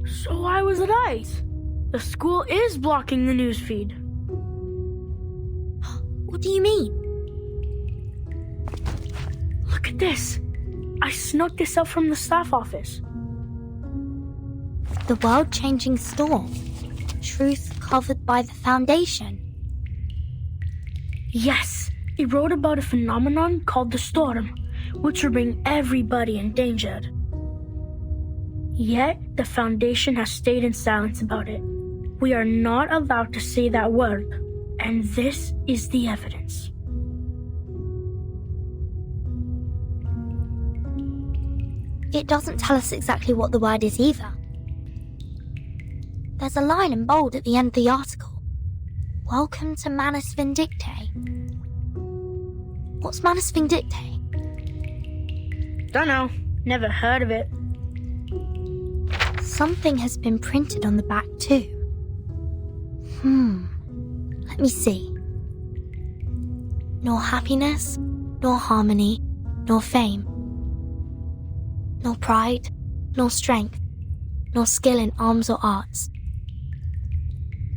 So I was right. The school is blocking the newsfeed. What do you mean? Look at this. I snuck this out from the staff office. The world-changing storm. Truth covered by the Foundation. Yes, it wrote about a phenomenon called the storm, which will bring everybody endangered. Yet, the Foundation has stayed in silence about it. We are not allowed to say that word, and this is the evidence. It doesn't tell us exactly what the word is either. There's a line in bold at the end of the article. Welcome to Manus Vindictae. What's Manus Vindictae? Dunno. Never heard of it. Something has been printed on the back too. Let me see. Nor happiness, nor harmony, nor fame. Nor pride, nor strength, nor skill in arms or arts.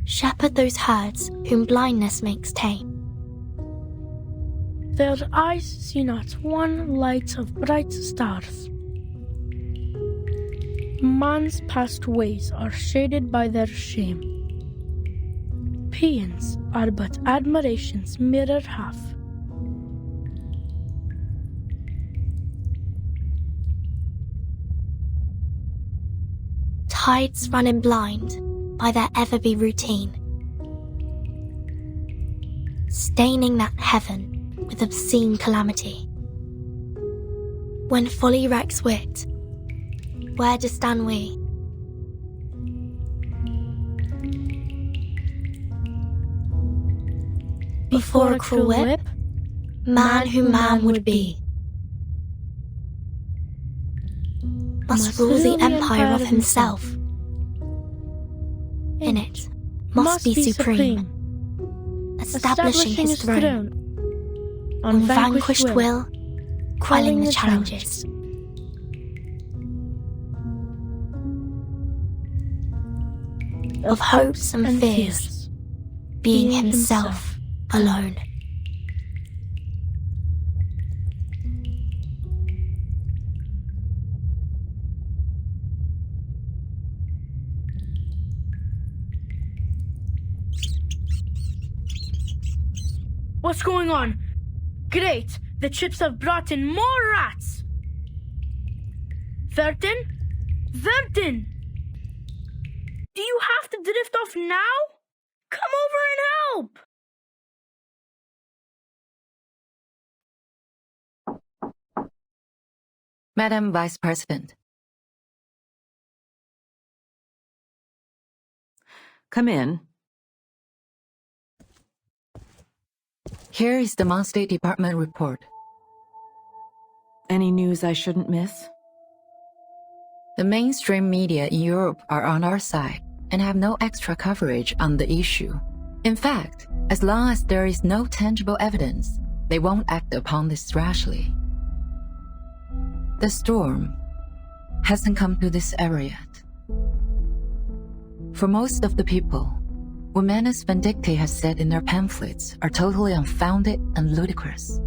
Shepherd those herds whom blindness makes tame. Their eyes see not one light of bright stars. Man's past ways are shaded by their shame. Paeans are but admiration's mirror half. Tides running blind by their ever-be routine, staining that heaven with obscene calamity. When folly wrecks wit, where do stand we? Before a cruel whip, man who man would be, must rule the empire of himself. In it, must be supreme, establishing his throne, on vanquished will, quelling the challenges. Of hopes and fears, being himself alone. What's going on? Great! The chips have brought in more rats! Vertin? Vertin! Do you have to drift off now? Come over and help! Madam Vice President. Come in. Here is the monthly department report. Any news I shouldn't miss? The mainstream media in Europe are on our side and have no extra coverage on the issue. In fact, as long as there is no tangible evidence, they won't act upon this rashly. The storm hasn't come to this area yet. For most of the people, what Manus Vindicti has said in their pamphlets are totally unfounded and ludicrous.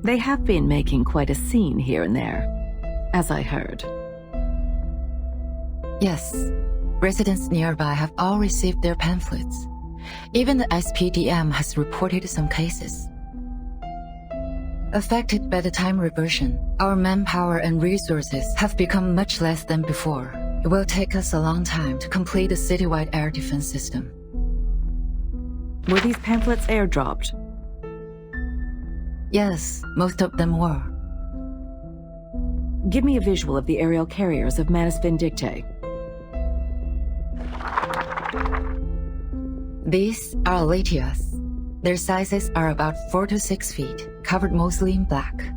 They have been making quite a scene here and there, as I heard. Yes, residents nearby have all received their pamphlets. Even the SPDM has reported some cases. Affected by the time reversion, our manpower and resources have become much less than before. It will take us a long time to complete the citywide air defense system. Were these pamphlets airdropped? Yes, most of them were. Give me a visual of the aerial carriers of Manus Vindicti. These are Latias. Their sizes are about 4 to 6 feet, covered mostly in black.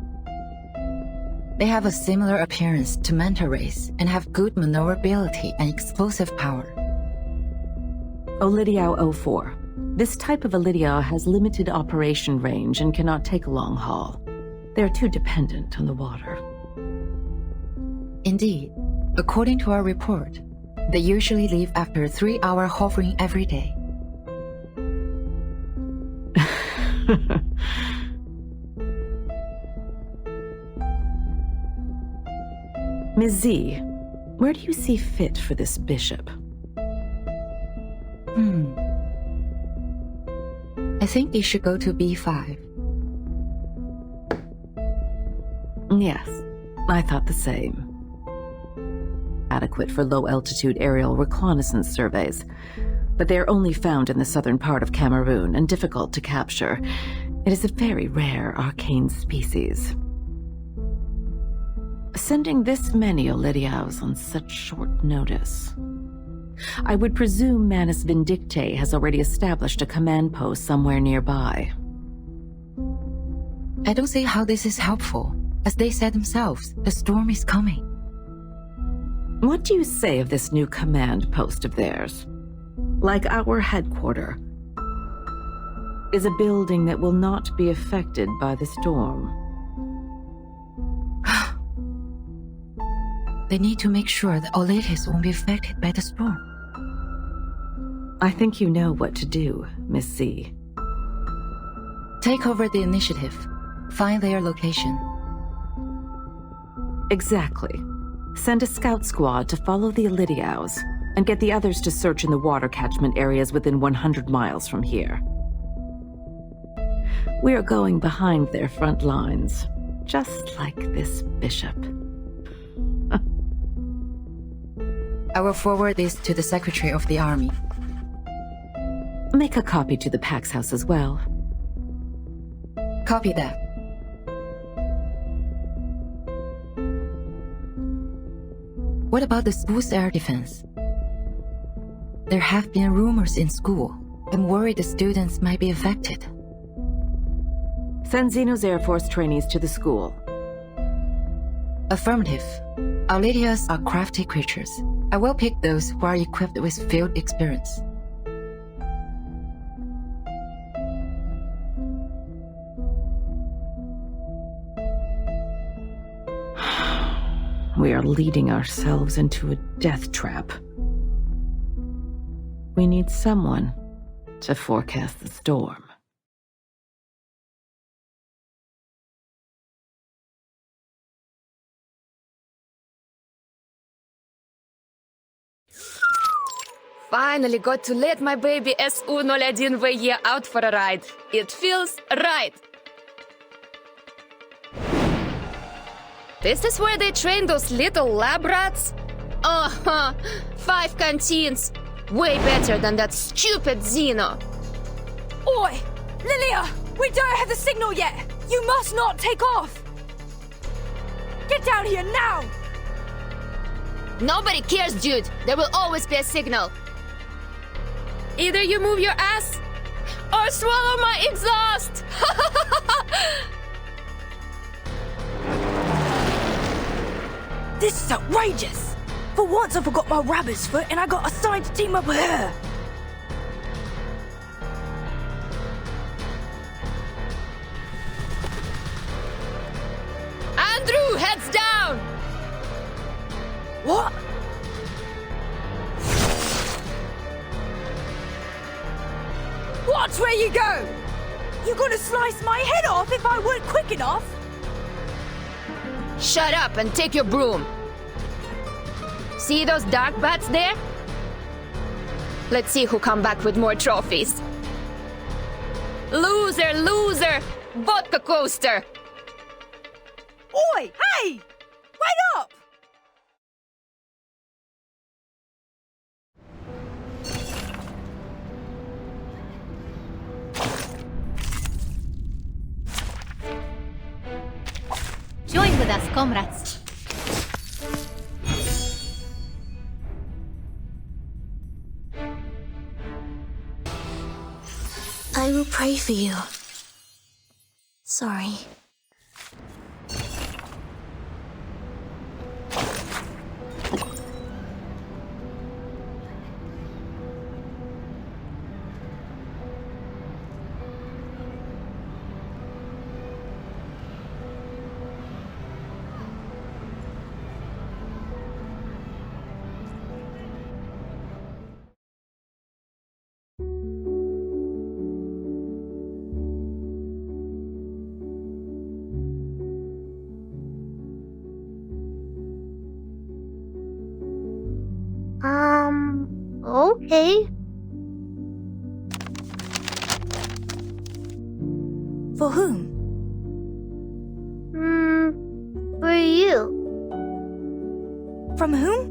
They have a similar appearance to manta rays and have good maneuverability and explosive power. Olidiao 04. This type of Olidiao has limited operation range and cannot take a long haul. They are too dependent on the water. Indeed, according to our report, they usually leave after a 3-hour hovering every day. Ms. Z, where do you see fit for this bishop? I think you should go to B5. Yes, I thought the same. Adequate for low-altitude aerial reconnaissance surveys, but they are only found in the southern part of Cameroon and difficult to capture. It is a very rare arcane species. Sending this many Olidiaos on such short notice. I would presume Manus Vindicti has already established a command post somewhere nearby. I don't see how this is helpful. As they said themselves, the storm is coming. What do you say of this new command post of theirs? Like our headquarters, is a building that will not be affected by the storm. They need to make sure that Oletis won't be affected by the storm. I think you know what to do, Miss C. Take over the initiative. Find their location. Exactly. Send a scout squad to follow the Olidiaos, and get the others to search in the water catchment areas within 100 miles from here. We are going behind their front lines, just like this bishop. I will forward this to the Secretary of the Army. Make a copy to the Pax House as well. Copy that. What about the school's air defense? There have been rumors in school. I'm worried the students might be affected. Send Xeno's Air Force trainees to the school. Affirmative. Our Lydias are crafty creatures. I will pick those who are equipped with field experience. We are leading ourselves into a death trap. We need someone to forecast the storm. Finally got to let my baby SU01VY out for a ride. It feels right. This is where they train those little lab rats? 5 canteens. Way better than that stupid Xeno. Oi! Lilia! We don't have the signal yet! You must not take off! Get down here now! Nobody cares, dude. There will always be a signal. Either you move your ass or swallow my exhaust! This is outrageous! For once I forgot my rabbit's foot and I got assigned to team up with her! Andrew, heads down! What? Watch where you go! You're gonna slice my head off if I weren't quick enough! Shut up and take your broom. See those dark bats there? Let's see who come back with more trophies. Loser, loser! Vodka coaster! Oi! Hey! Wait up! Join with us, comrades. I will pray for you. Sorry. Okay. For whom? For you. From whom?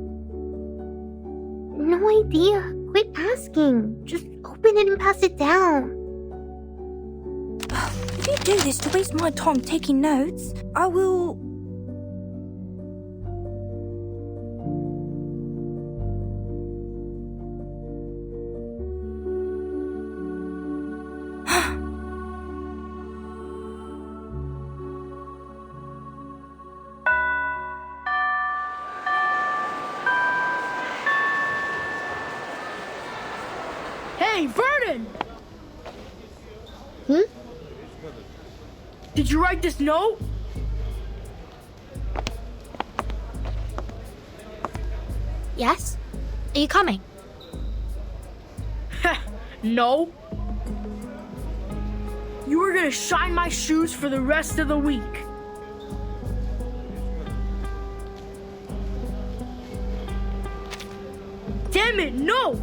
No idea. Quit asking. Just open it and pass it down. If you do this to waste my time taking notes, I will... Hey, Vernon! Did you write this note? Yes? Are you coming? No. You were gonna shine my shoes for the rest of the week. Damn it, no!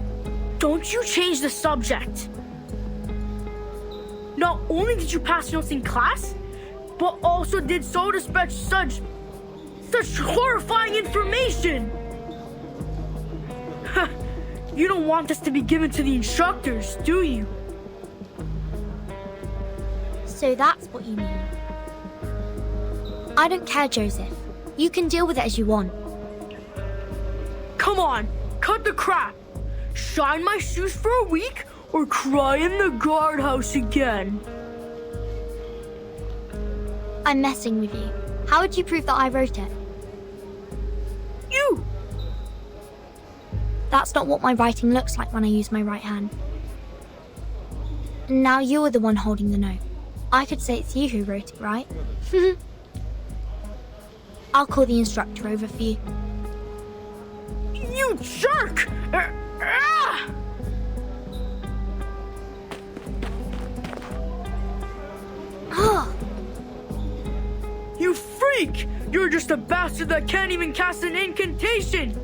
Don't you change the subject. Not only did you pass notes in class, but also did so to spread such horrifying information. You don't want this to be given to the instructors, do you? So that's what you mean. I don't care, Joseph. You can deal with it as you want. Come on, cut the crap. Shine my shoes for a week or cry in the guardhouse again. I'm messing with you. How would you prove that I wrote it? You! That's not what my writing looks like when I use my right hand. Now you're the one holding the note. I could say it's you who wrote it, right? I'll call the instructor over for you. You jerk! You freak! You're just a bastard that can't even cast an incantation!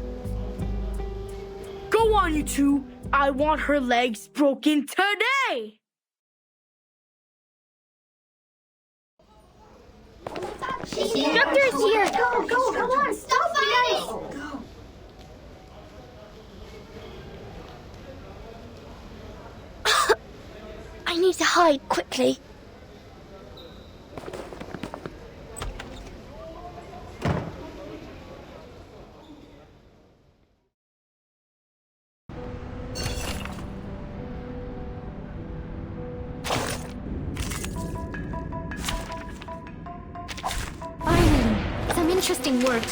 Go on, you two. I want her legs broken today! Instructor's here! Go, come on, stop fighting! I need to hide quickly. Finally, some interesting work.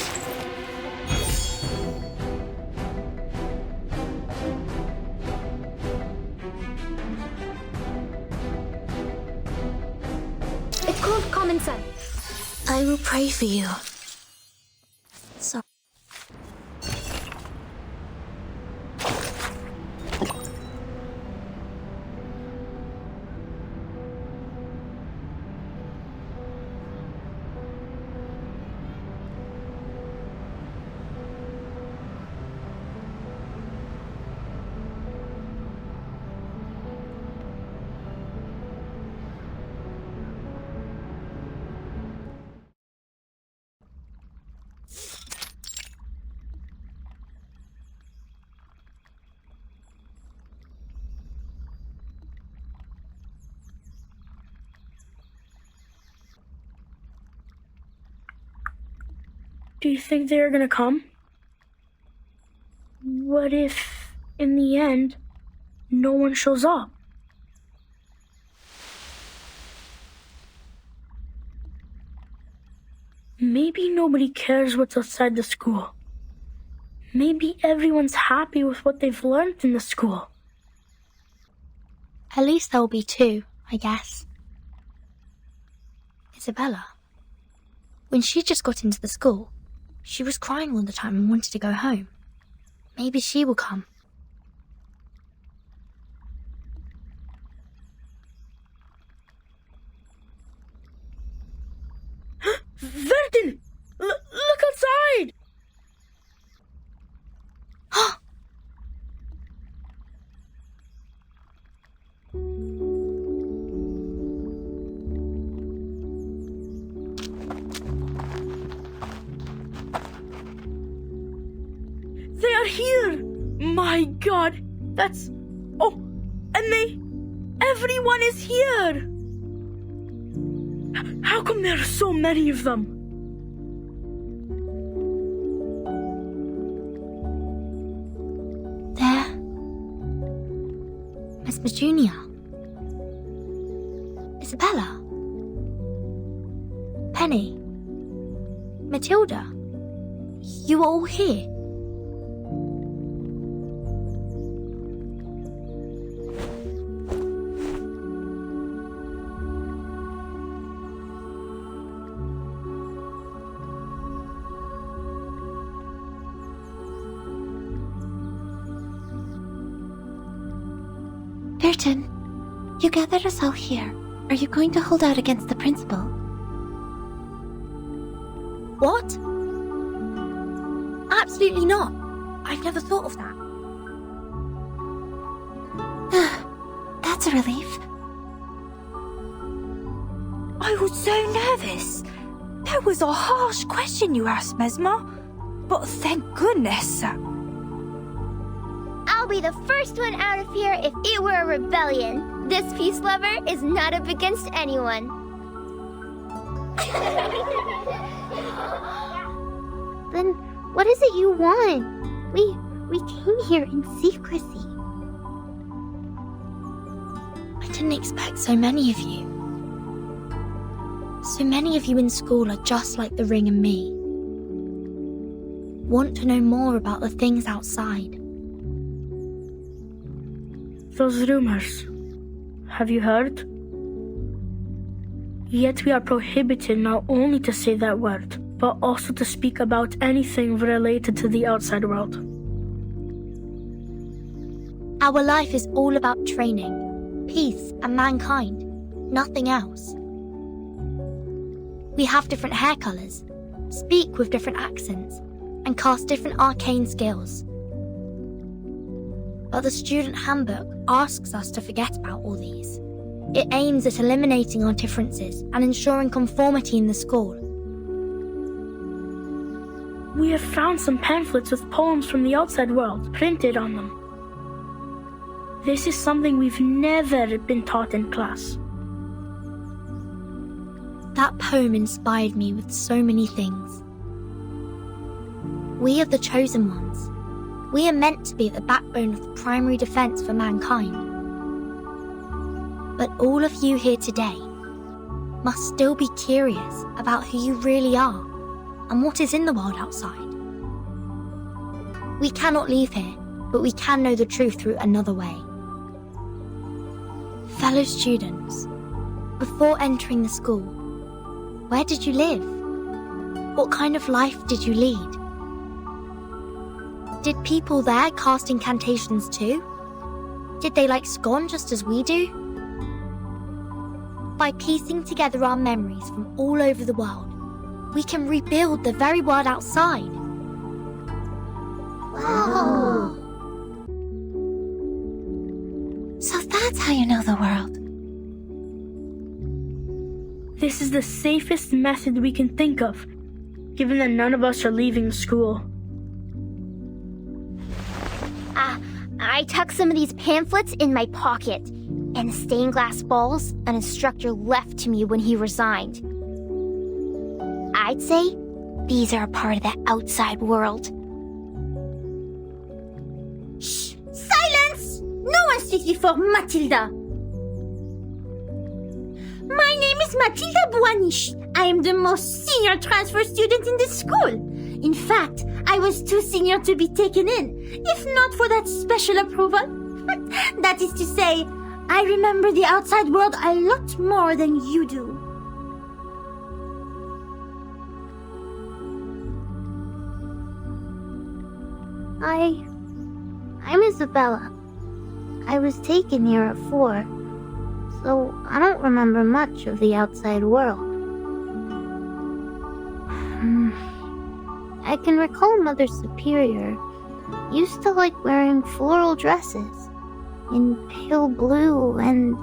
It's called common sense. I will pray for you. Sorry. Do you think they're gonna come? What if, in the end, no one shows up? Maybe nobody cares what's outside the school. Maybe everyone's happy with what they've learned in the school. At least there will be two, I guess. Isabella. When she just got into the school, she was crying all the time and wanted to go home. Maybe she will come. Vertin! Look outside! They are here! My God! That's... Oh! And everyone is here! How come there are so many of them? There. Miss Petunia. Isabella. Penny. Matilda. You are all here. Burton, you gathered us all here. Are you going to hold out against the principal? What? Absolutely not. I've never thought of that. That's a relief. I was so nervous. That was a harsh question you asked, Mesmer. But thank goodness. I'll be the first one out of here if it were a rebellion. This peace lover is not up against anyone. Then what is it you want? We came here in secrecy. I didn't expect so many of you. So many of you in school are just like the Ring and me. Want to know more about the things outside. Those rumors. Have you heard? Yet we are prohibited not only to say that word, but also to speak about anything related to the outside world. Our life is all about training, peace, and mankind. Nothing else. We have different hair colours, speak with different accents, and cast different arcane skills. but the student handbook asks us to forget about all these. It aims at eliminating our differences and ensuring conformity in the school. We have found some pamphlets with poems from the outside world printed on them. This is something we've never been taught in class. That poem inspired me with so many things. We are the chosen ones. We are meant to be at the backbone of the primary defense for mankind. But all of you here today must still be curious about who you really are and what is in the world outside. We cannot leave here, but we can know the truth through another way. Fellow students, before entering the school, where did you live? What kind of life did you lead? Did people there cast incantations too? Did they like scone just as we do? By piecing together our memories from all over the world, we can rebuild the very world outside. Wow! So that's how you know the world. This is the safest method we can think of, given that none of us are leaving school. I tucked some of these pamphlets in my pocket, and the stained glass balls an instructor left to me when he resigned. I'd say these are a part of the outside world. Shh! Silence! No one speaks before Matilda. My name is Matilda Boanish. I am the most senior transfer student in the school. In fact, I was too senior to be taken in, if not for that special approval. That is to say, I remember the outside world a lot more than you do. I'm Isabella. I was taken here at 4, so I don't remember much of the outside world. I can recall Mother Superior used to like wearing floral dresses in pale blue, and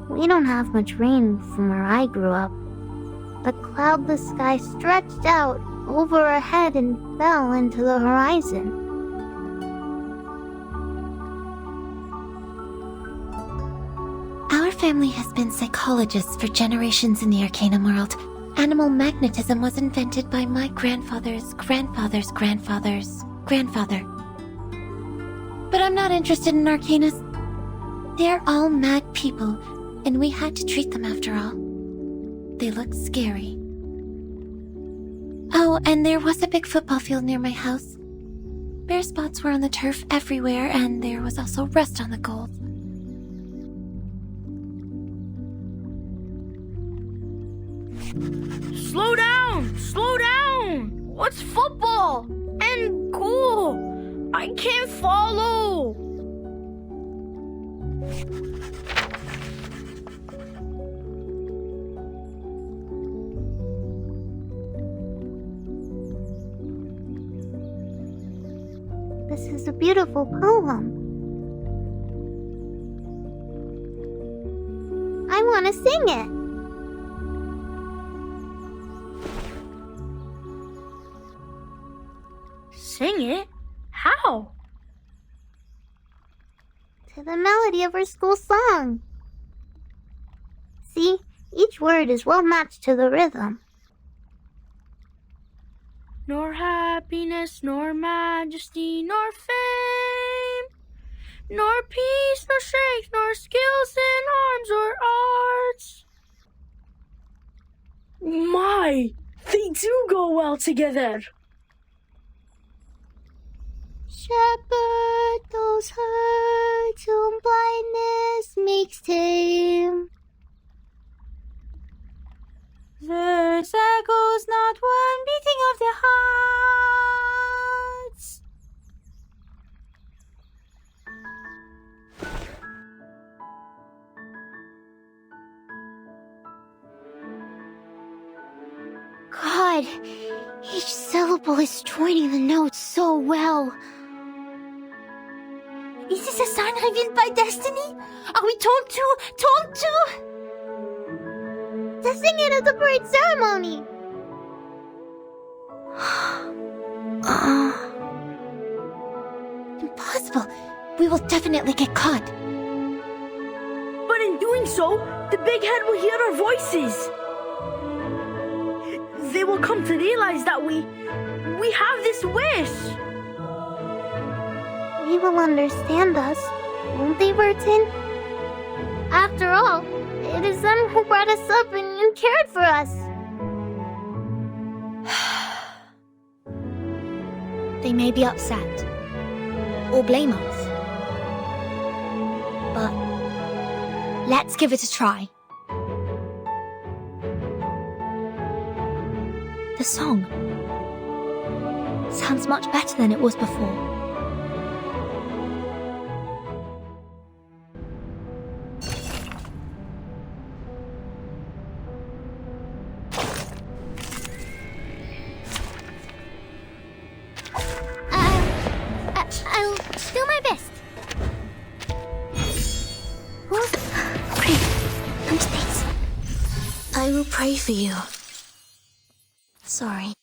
we don't have much rain from where I grew up. The cloudless sky stretched out over our head and fell into the horizon. Our family has been psychologists for generations in the Arcanum world. Animal magnetism was invented by my grandfather's grandfather's grandfather's grandfather. But I'm not interested in Arcanus. They're all mad people, and we had to treat them after all. They look scary. Oh, and there was a big football field near my house. Bare spots were on the turf everywhere, and there was also rust on the gold. Slow down! Slow down! What's football? And goal? I can't follow! This is a beautiful poem. I want to sing it. Sing it? How? To the melody of our school song. See, each word is well matched to the rhythm. Nor happiness, nor majesty, nor fame, nor peace, nor strength, nor skills in arms or arts. My, they do go well together. Shepherd those herds whom blindness makes tame. Verse echoes not one beating of the hearts. God, each syllable is joining the notes so well. Is this a sign revealed by destiny? Are we told to... To sing it at the parade ceremony! Impossible. We will definitely get caught. But in doing so, the big head will hear our voices. They will come to realize that we have this wish. They will understand us, won't they, Burton? After all, it is them who brought us up and you cared for us. They may be upset. Or blame us. But let's give it a try. The song sounds much better than it was before. I'll do my best. Pray. And thanks. I will pray for you. Sorry.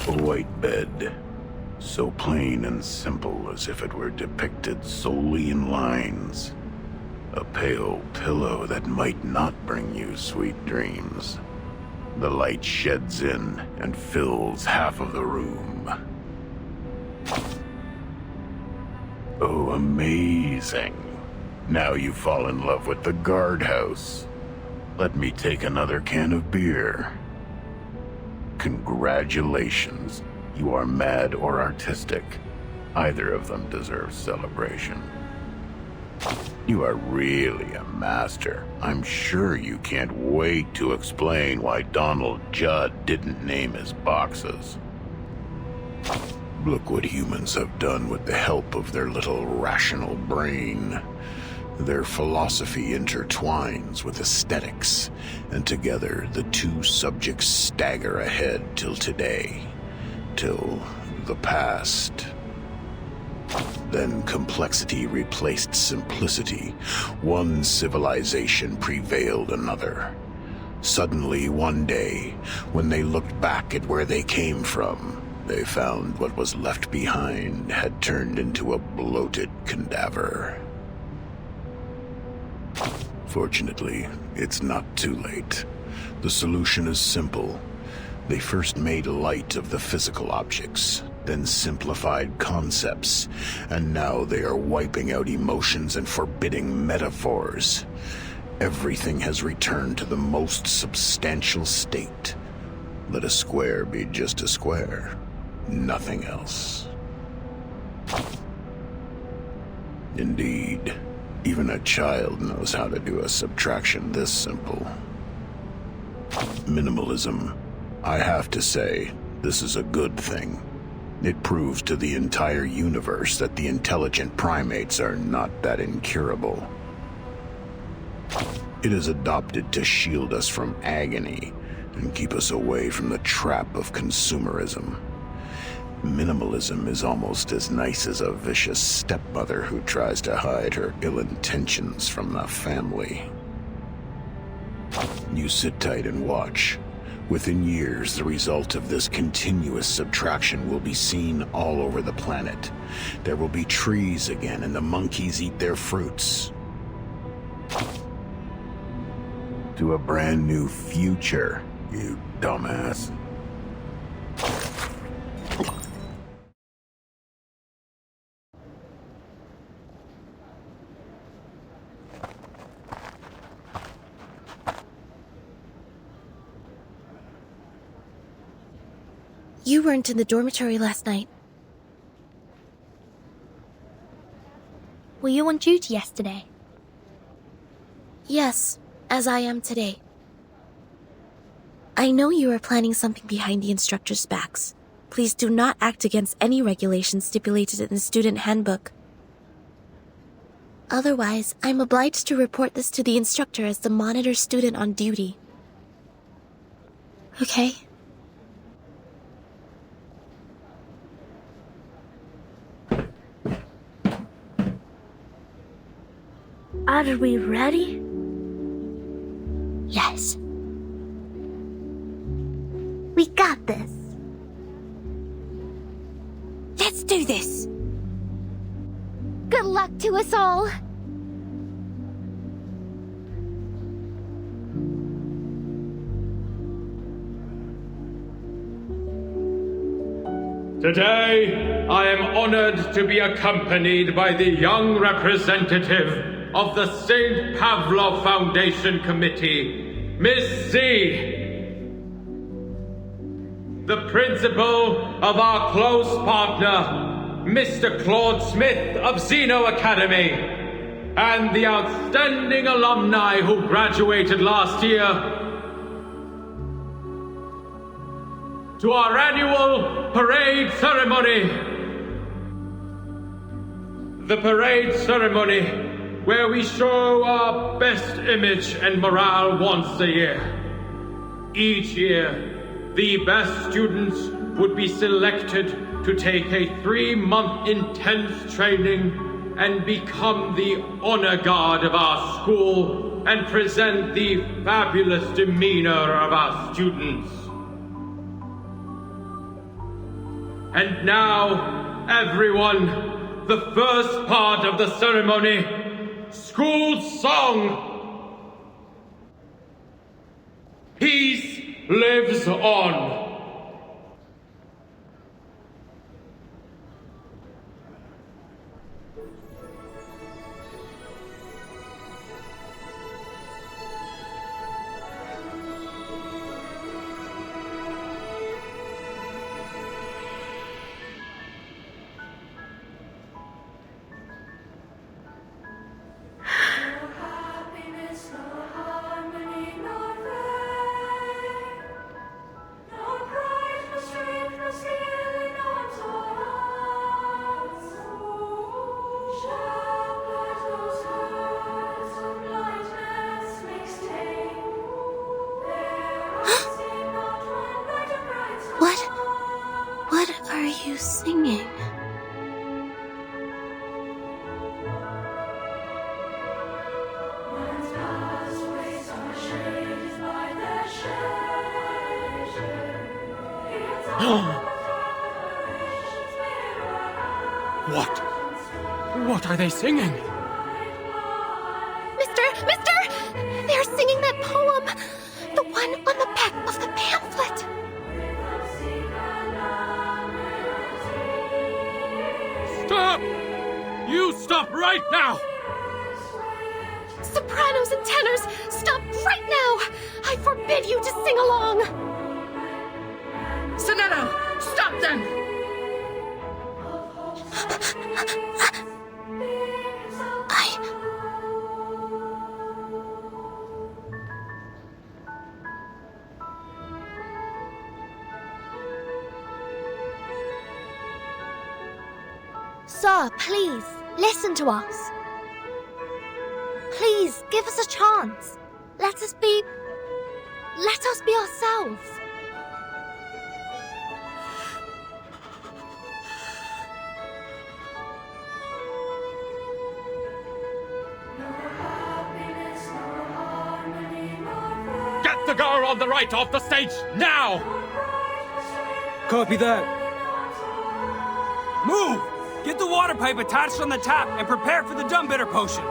A white bed, so plain and simple as if it were depicted solely in lines. A pale pillow that might not bring you sweet dreams. The light sheds in and fills half of the room. Oh, amazing. Now you fall in love with the guardhouse. Let me take another can of beer. Congratulations. You are mad or artistic. Either of them deserves celebration. You are really a master. I'm sure you can't wait to explain why Donald Judd didn't name his boxes. Look what humans have done with the help of their little rational brain. Their philosophy intertwines with aesthetics, and together the two subjects stagger ahead till today, till the past. Then complexity replaced simplicity. One civilization prevailed another. Suddenly, one day, when they looked back at where they came from, they found what was left behind had turned into a bloated cadaver. Fortunately, it's not too late. The solution is simple. They first made light of the physical objects, then simplified concepts, and now they are wiping out emotions and forbidding metaphors. Everything has returned to the most substantial state. Let a square be just a square, nothing else. Indeed, even a child knows how to do a subtraction this simple. Minimalism. I have to say, this is a good thing. It proves to the entire universe that the intelligent primates are not that incurable. It is adopted to shield us from agony and keep us away from the trap of consumerism. Minimalism is almost as nice as a vicious stepmother who tries to hide her ill intentions from the family. You sit tight and watch. Within years, the result of this continuous subtraction will be seen all over the planet. There will be trees again, and the monkeys eat their fruits. To a brand new future, you dumbass. You weren't in the dormitory last night. Were you on duty yesterday? Yes, as I am today. I know you were planning something behind the instructors' backs. Please do not act against any regulations stipulated in the student handbook. Otherwise, I'm obliged to report this to the instructor as the monitor student on duty. Okay? Are we ready? Yes. We got this. Let's do this. Good luck to us all. Today, I am honored to be accompanied by the young representative of the St. Pavlov Foundation Committee, Miss Z. The principal of our close partner, Mr. Claude Smith of Zeno Academy, and the outstanding alumni who graduated last year, to our annual parade ceremony. The parade ceremony, where we show our best image and morale once a year. Each year, the best students would be selected to take a 3-month intense training and become the honor guard of our school and present the fabulous demeanor of our students. And now, everyone, the first part of the ceremony, school song. Peace lives on. What are you singing? What are they singing? Mister! They're singing that poem! The one on the back of the pamphlet! Stop! You stop right now! Sopranos and tenors, stop right now! I forbid you to sing along! Sonetto, stop them! Sir, please, listen to us. Please, give us a chance. Let us be ourselves. Get the girl on the right off the stage now! Copy that. Move! Get the water pipe attached on the tap and prepare for the dumb bitter potion.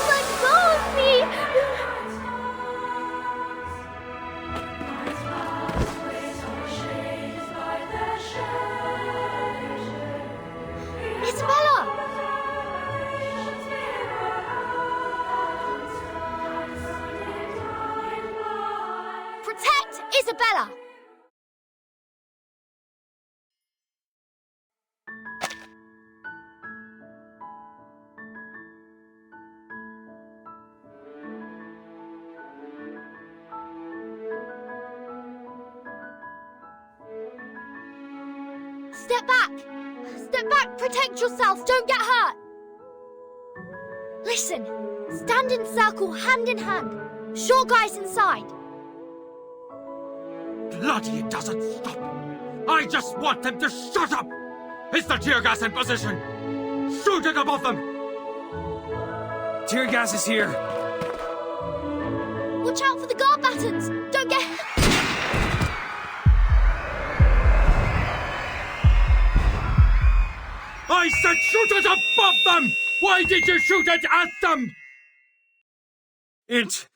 Let go of me! Isabella! Protect Isabella! Step back! Step back! Protect yourself! Don't get hurt! Listen! Stand in circle, hand in hand. Sure guys inside. Bloody, it doesn't stop. I just want them to shut up! Is the tear gas in position? Shoot it above them! Tear gas is here. Watch out for the guard battens! Don't get... I said shoot it above them! Why did you shoot it at them? It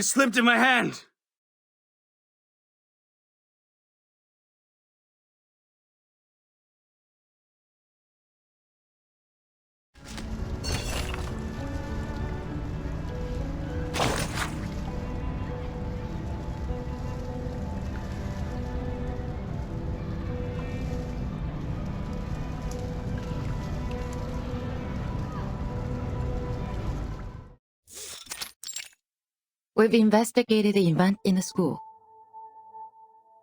slipped in my hand. We've investigated the event in the school.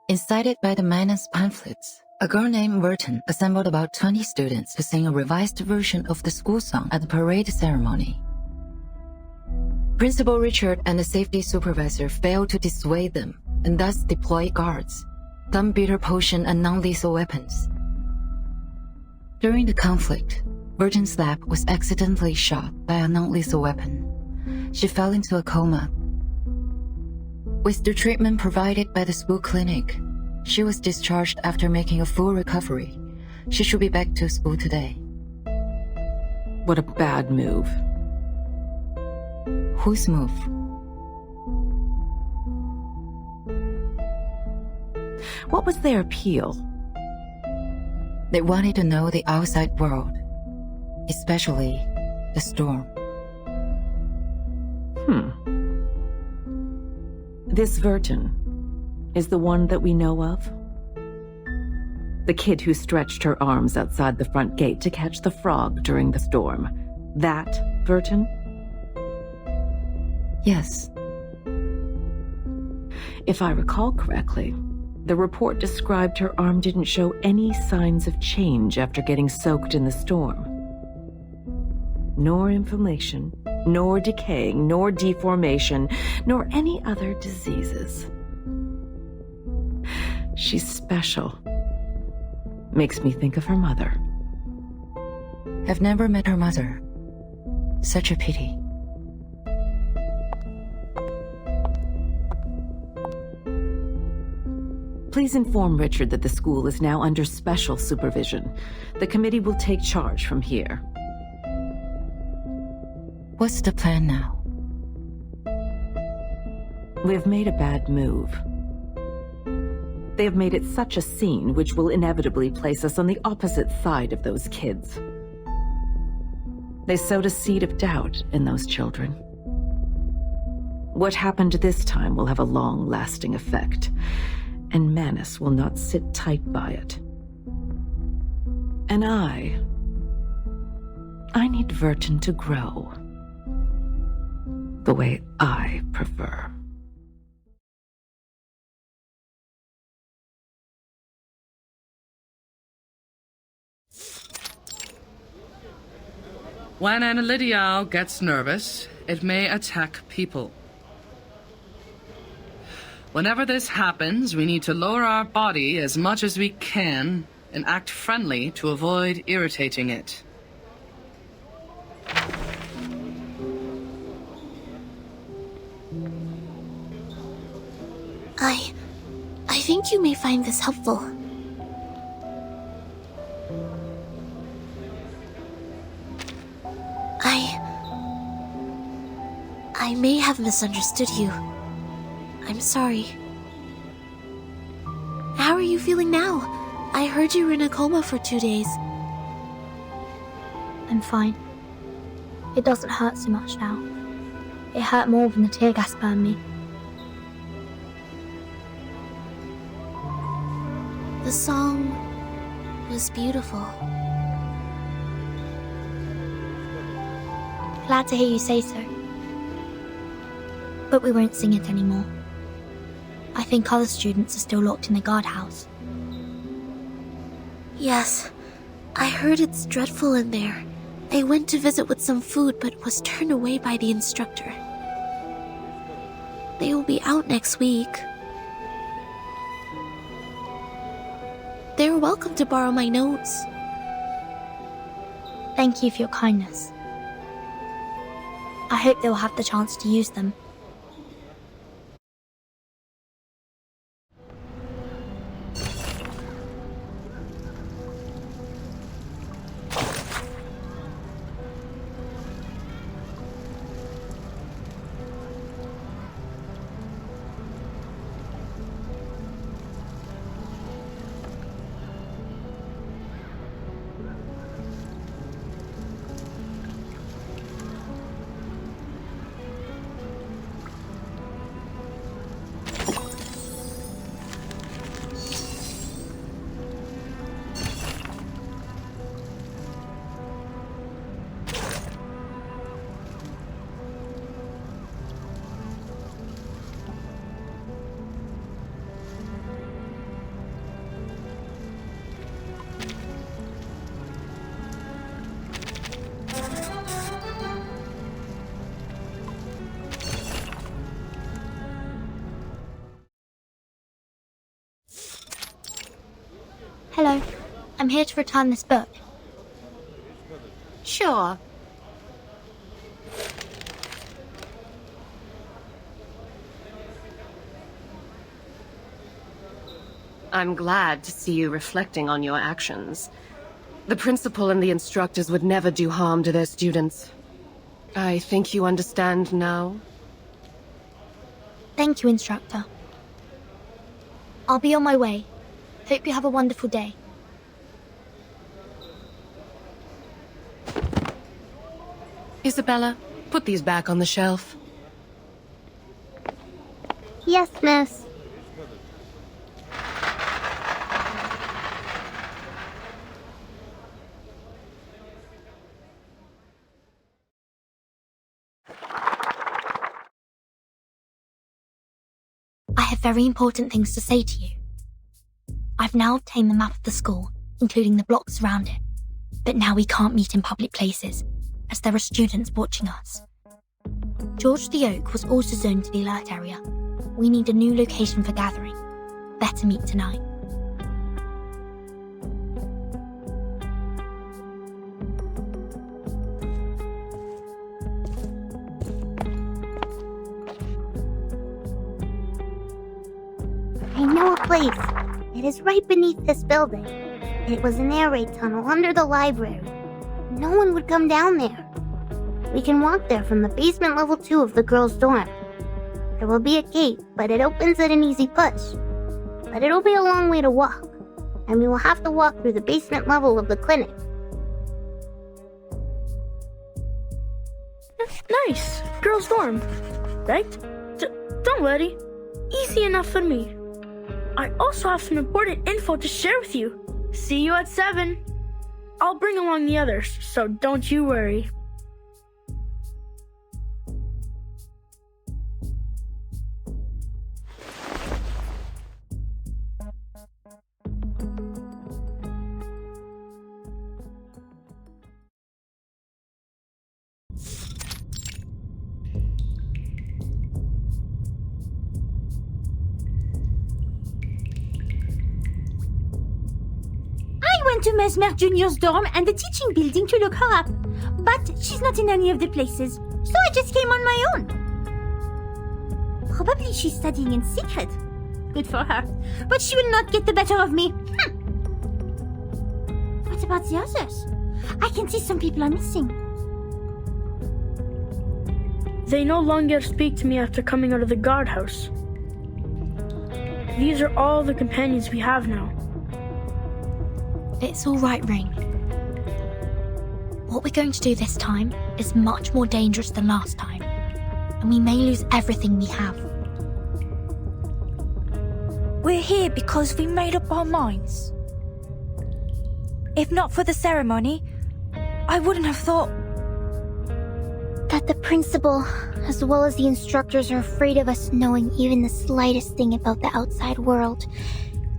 Incited by the menace pamphlets, a girl named Burton assembled about 20 students to sing a revised version of the school song at the parade ceremony. Principal Richard and the safety supervisor failed to dissuade them and thus deployed guards, thumb bitter potion and non-lethal weapons. During the conflict, Burton's lab was accidentally shot by a non-lethal weapon. She fell into a coma. With the treatment provided by the school clinic, she was discharged after making a full recovery. She should be back to school today. What a bad move. Whose move? What was their appeal? They wanted to know the outside world, especially the storm. This Verton is the one that we know of? The kid who stretched her arms outside the front gate to catch the frog during the storm. That Verton? Yes. If I recall correctly, the report described her arm didn't show any signs of change after getting soaked in the storm. Nor inflammation, nor decaying, nor deformation, nor any other diseases. She's special. Makes me think of her mother. I've never met her mother. Such a pity. Please inform Richard that the school is now under special supervision. The committee will take charge from here. What's the plan now? We have made a bad move. They have made it such a scene which will inevitably place us on the opposite side of those kids. They sowed a seed of doubt in those children. What happened this time will have a long-lasting effect, and Manus will not sit tight by it. And I need Verton to grow the way I prefer. When an Elidiao gets nervous, it may attack people. Whenever this happens, we need to lower our body as much as we can and act friendly to avoid irritating it. I think you may find this helpful. I may have misunderstood you. I'm sorry. How are you feeling now? I heard you were in a coma for 2 days. I'm fine. It doesn't hurt so much now. It hurt more when the tear gas burned me. The song was beautiful. Glad to hear you say so. But we won't sing it anymore. I think other students are still locked in the guardhouse. Yes, I heard it's dreadful in there. I went to visit with some food but was turned away by the instructor. They will be out next week. They're welcome to borrow my notes. Thank you for your kindness. I hope they will have the chance to use them. Hello, I'm here to return this book. Sure. I'm glad to see you reflecting on your actions. The principal and the instructors would never do harm to their students. I think you understand now. Thank you, Instructor. I'll be on my way. Hope you have a wonderful day. Isabella, put these back on the shelf. Yes, miss. I have very important things to say to you. I've now obtained the map of the school, including the blocks around it. But now we can't meet in public places, as there are students watching us. George the Oak was also zoned to the alert area. We need a new location for gathering. Better meet tonight. I know a place. It is right beneath this building. It was an air raid tunnel under the library. No one would come down there. We can walk there from the basement level 2 of the girls' dorm. There will be a gate, but it opens at an easy push. But it'll be a long way to walk, and we will have to walk through the basement level of the clinic. Nice. Girls' dorm, right? Don't worry. Easy enough for me. I also have some important info to share with you. See you at 7. I'll bring along the others, so don't you worry. To Mesmer Jr.'s dorm and the teaching building to look her up. But she's not in any of the places, so I just came on my own. Probably she's studying in secret. Good for her. But she will not get the better of me. What about the others? I can see some people are missing. They no longer speak to me after coming out of the guardhouse. These are all the companions we have now. It's all right, Ring. What we're going to do this time is much more dangerous than last time, and we may lose everything we have. We're here because we made up our minds. If not for the ceremony, I wouldn't have thought... That the principal, as well as the instructors, are afraid of us knowing even the slightest thing about the outside world.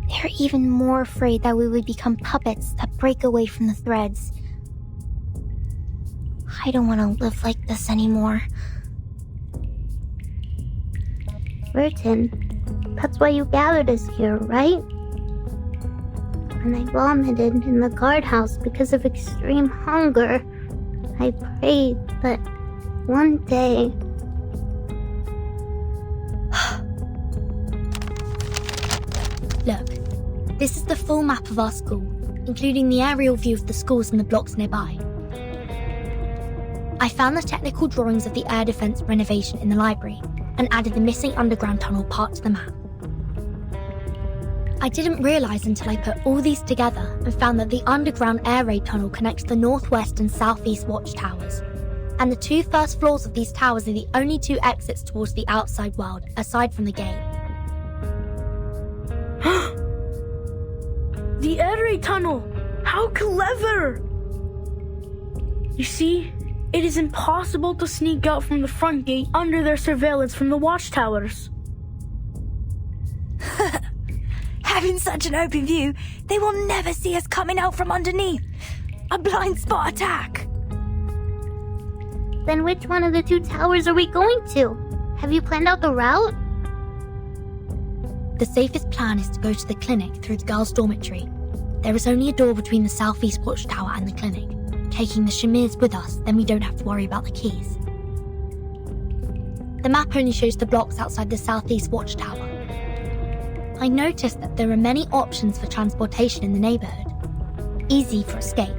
They're even more afraid that we would become puppets that break away from the threads. I don't want to live like this anymore. Burton, that's why you gathered us here, right? When I vomited in the guardhouse because of extreme hunger, I prayed that one day... Look, this is the full map of our school, including the aerial view of the schools and the blocks nearby. I found the technical drawings of the air defense renovation in the library and added the missing underground tunnel part to the map. I didn't realise until I put all these together and found that the underground air raid tunnel connects the northwest and southeast watchtowers, and the 2 first floors of these towers are the only 2 exits towards the outside world, aside from the gate. The air raid tunnel! How clever! You see, it is impossible to sneak out from the front gate under their surveillance from the watchtowers. Having such an open view, they will never see us coming out from underneath. A blind spot attack. Then which one of the 2 towers are we going to? Have you planned out the route? The safest plan is to go to the clinic through the girls' dormitory. There is only a door between the southeast watchtower and the clinic. Taking the Shamirs with us, then we don't have to worry about the keys. The map only shows the blocks outside the southeast watchtower. I noticed that there are many options for transportation in the neighborhood. Easy for escape.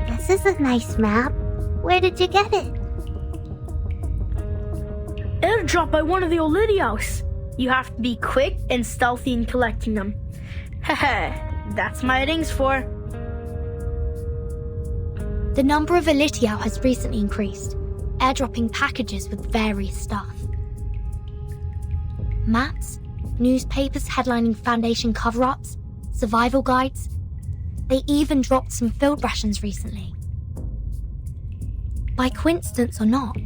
This is a nice map. Where did you get it? Airdrop by one of the Olidios. You have to be quick and stealthy in collecting them. Heh, that's my rings for. The number of Elitiao has recently increased, airdropping packages with various stuff. Maps, newspapers headlining Foundation cover-ups, survival guides. They even dropped some field rations recently. By coincidence or not,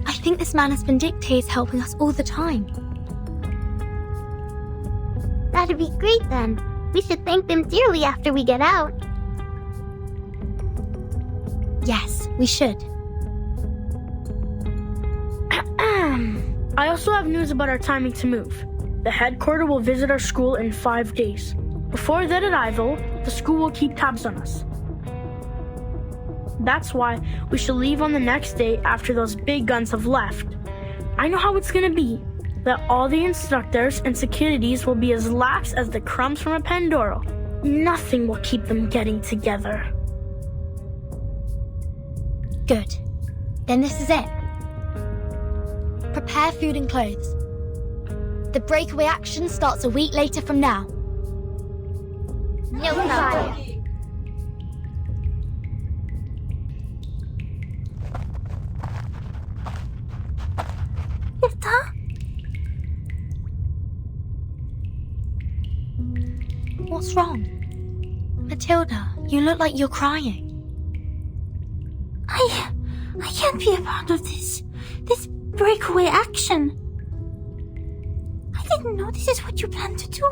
I think this man has been dictators helping us all the time. That'd be great then. We should thank them dearly after we get out. Yes, we should. I also have news about our timing to move. The headquarters will visit our school in 5 days. Before their arrival, the school will keep tabs on us. That's why we should leave on the next day after those big guns have left. I know how it's gonna be. That all the instructors and securities will be as lax as the crumbs from a Pandoro. Nothing will keep them getting together. Good. Then this is it. Prepare food and clothes. The breakaway action starts a week later from now. No problem. What's wrong? Matilda, you look like you're crying. I can't be a part of this breakaway action. I didn't know this is what you planned to do.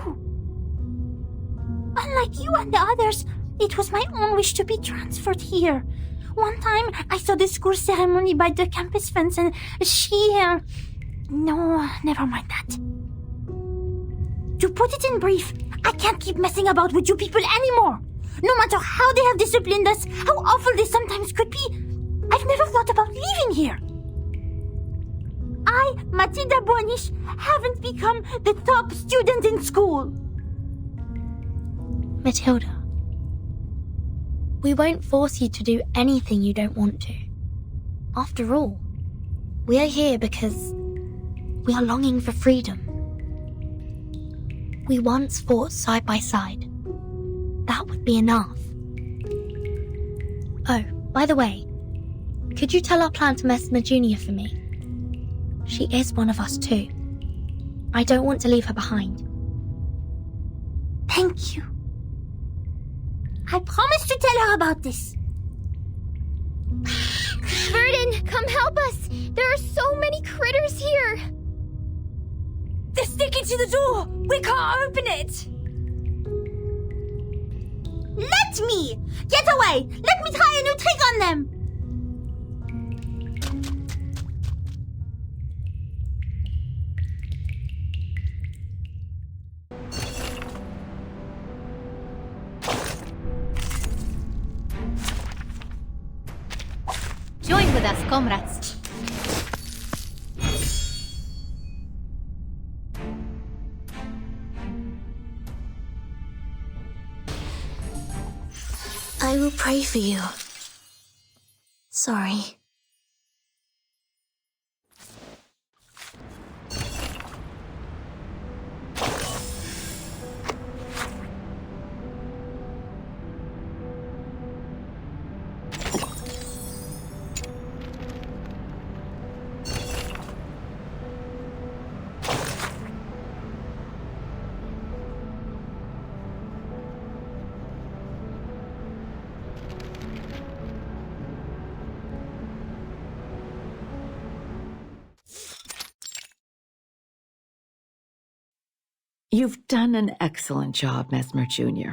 Unlike you and the others, it was my own wish to be transferred here. One time, I saw the school ceremony by the campus fence and No, never mind that. To put it in brief, I can't keep messing about with you people anymore. No matter how they have disciplined us, how awful they sometimes could be, I've never thought about leaving here. I, Matilda Bonish, haven't become the top student in school. Matilda, we won't force you to do anything you don't want to. After all, we are here because we are longing for freedom. We once fought side by side. That would be enough. Oh, by the way, could you tell our plan to Mesmer Jr. for me? She is one of us too. I don't want to leave her behind. Thank you. I promise to tell her about this. Burden, come help us! There are so many critters here! to the door! We can't open it! Let me! Get away! Let me try a new trick on them! Join with us, comrades. I will pray for you. Sorry. You've done an excellent job, Mesmer Jr.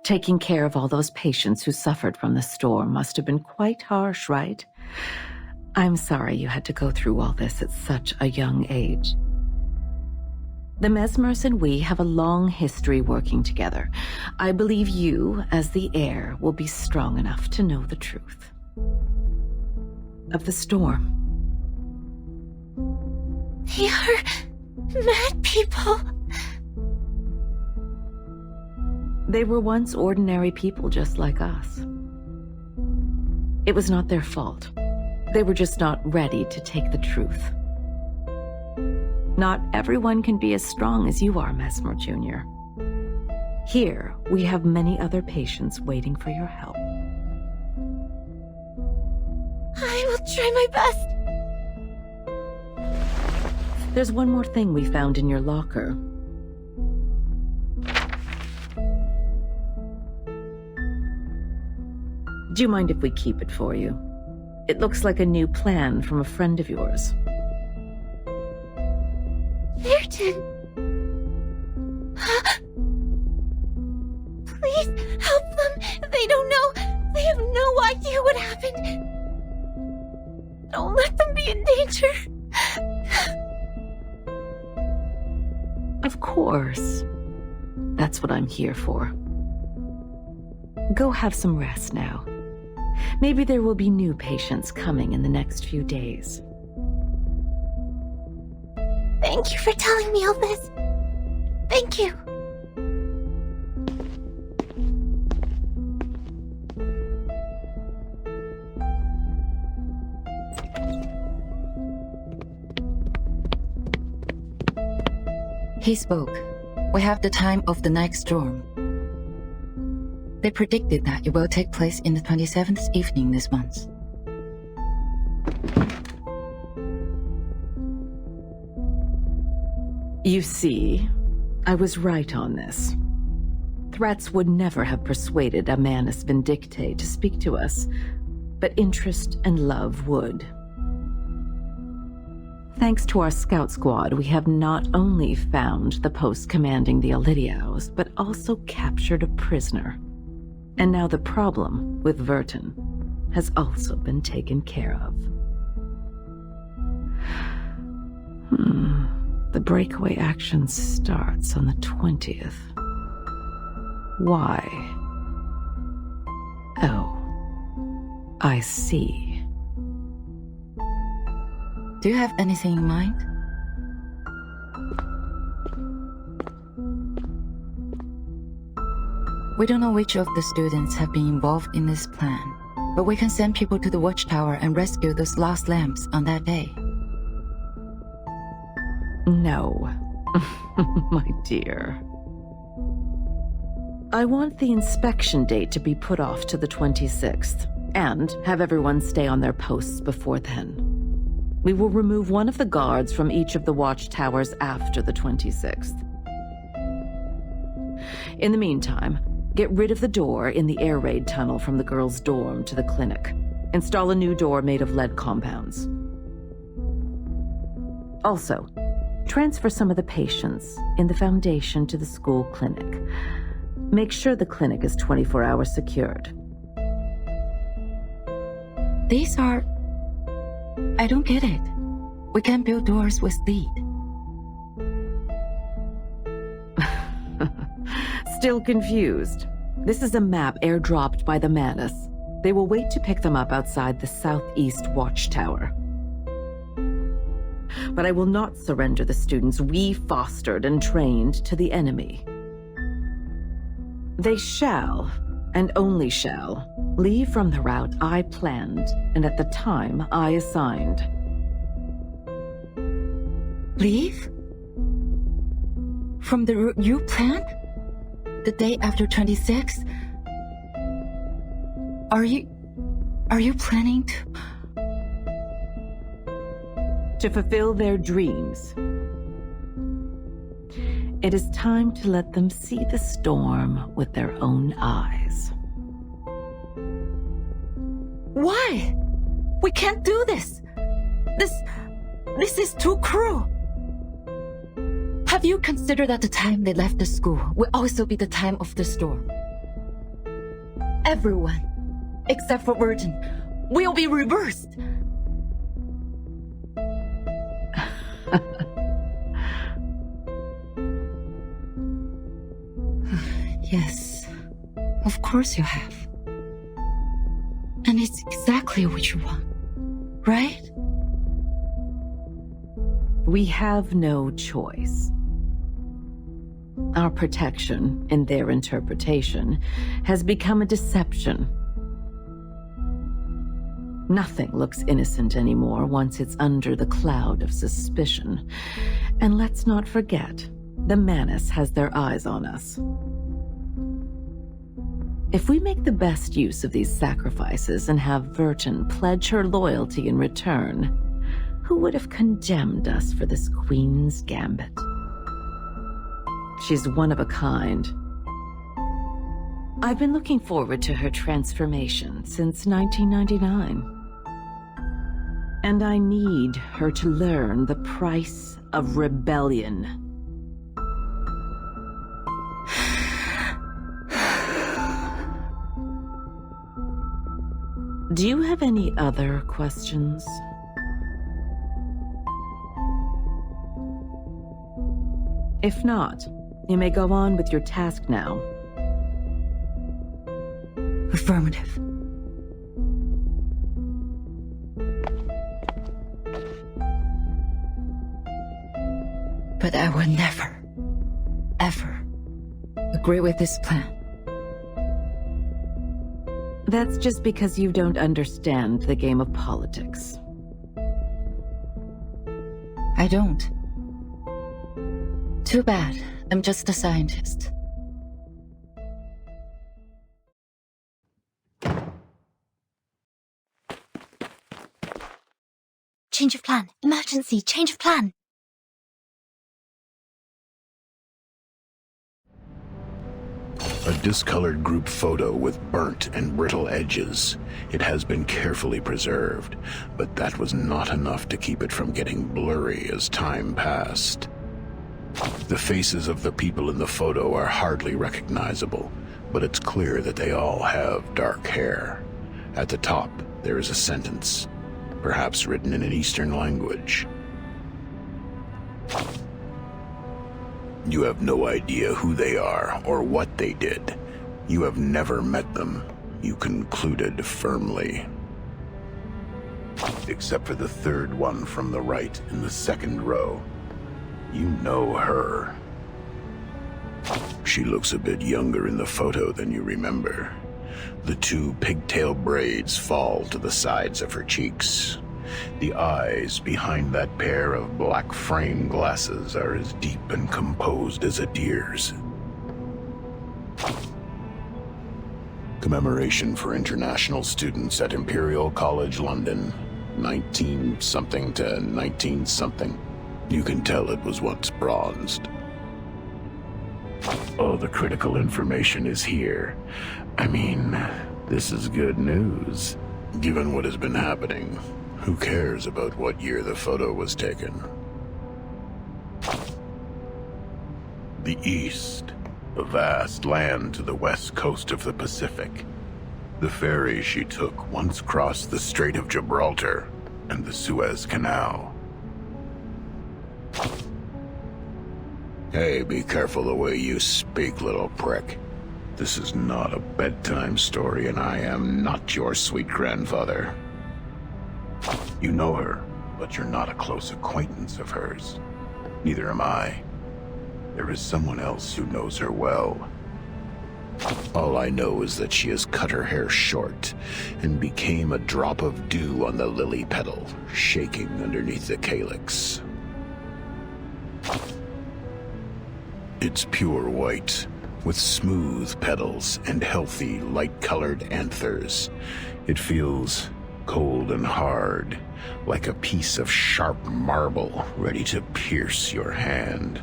Taking care of all those patients who suffered from the storm must have been quite harsh, right? I'm sorry you had to go through all this at such a young age. The Mesmers and we have a long history working together. I believe you, as the heir, will be strong enough to know the truth of the storm. They are mad people. They were once ordinary people just like us. It was not their fault. They were just not ready to take the truth. Not everyone can be as strong as you are, Mesmer Jr. Here, we have many other patients waiting for your help. I will try my best. There's one more thing we found in your locker. Do you mind if we keep it for you? It looks like a new plan from a friend of yours. Ayrton! Please help them! They don't know! They have no idea what happened! Don't let them be in danger! Of course. That's what I'm here for. Go have some rest now. Maybe there will be new patients coming in the next few days. Thank you for telling me all this. Thank you. He spoke. We have the time of the next storm. They predicted that it will take place in the 27th evening this month. You see, I was right on this. Threats would never have persuaded a Manus Vindictae to speak to us, but interest and love would. Thanks to our scout squad, we have not only found the post commanding the Olidiaos, but also captured a prisoner. And now the problem with Verton has also been taken care of. The breakaway action starts on the 20th. Why? Oh, I see. Do you have anything in mind? We don't know which of the students have been involved in this plan, but we can send people to the watchtower and rescue those lost lamps on that day. No, my dear. I want the inspection date to be put off to the 26th, and have everyone stay on their posts before then. We will remove one of the guards from each of the watchtowers after the 26th. In the meantime, get rid of the door in the air raid tunnel from the girls' dorm to the clinic. Install a new door made of lead compounds. Also, Transfer some of the patients in the Foundation to the school clinic. Make sure the clinic is 24 hours secured. These are... I don't get it. We can't build doors with lead. Still confused? This is a map airdropped by the Manus. They will wait to pick them up outside the southeast watchtower. But I will not surrender the students we fostered and trained to the enemy. They shall, and only shall, leave from the route I planned and at the time I assigned. Leave? From the route you planned? The day after 26? Are you planning to... To fulfill their dreams. It is time to let them see the storm with their own eyes. Why? We can't do this! This is too cruel! Have you considered that the time they left the school will also be the time of the storm? Everyone, except for Virgin, will be reversed! Yes, of course you have. And it's exactly what you want, right? We have no choice. Our protection, in their interpretation, has become a deception. Nothing looks innocent anymore once it's under the cloud of suspicion. And let's not forget, the Manus has their eyes on us. If we make the best use of these sacrifices and have Virgin pledge her loyalty in return, who would have condemned us for this Queen's Gambit? She's one of a kind. I've been looking forward to her transformation since 1999. And I need her to learn the price of rebellion. Do you have any other questions? If not, you may go on with your task now. Affirmative. But I will never, ever agree with this plan. That's just because you don't understand the game of politics. I don't. Too bad. I'm just a scientist. Change of plan. Emergency. Change of plan. A discolored group photo with burnt and brittle edges. It has been carefully preserved, but that was not enough to keep it from getting blurry as time passed. The faces of the people in the photo are hardly recognizable, but it's clear that they all have dark hair. At the top, there is a sentence, perhaps written in an Eastern language. You have no idea who they are or what they did. You have never met them, you concluded firmly. Except for the third one from the right in the second row. You know her. She looks a bit younger in the photo than you remember. The two pigtail braids fall to the sides of her cheeks. The eyes behind that pair of black frame glasses are as deep and composed as a deer's. Commemoration for international students at Imperial College London, 19-something to 19-something. You can tell it was once bronzed. All the critical information is here. I mean, this is good news. Given what has been happening, who cares about what year the photo was taken? The East, a vast land to the west coast of the Pacific. The ferry she took once crossed the Strait of Gibraltar and the Suez Canal. Hey, be careful the way you speak, little prick. This is not a bedtime story, and I am not your sweet grandfather. You know her, but you're not a close acquaintance of hers. Neither am I. There is someone else who knows her well. All I know is that she has cut her hair short and became a drop of dew on the lily petal, shaking underneath the calyx. It's pure white, with smooth petals and healthy, light-colored anthers. It feels cold and hard, like a piece of sharp marble ready to pierce your hand.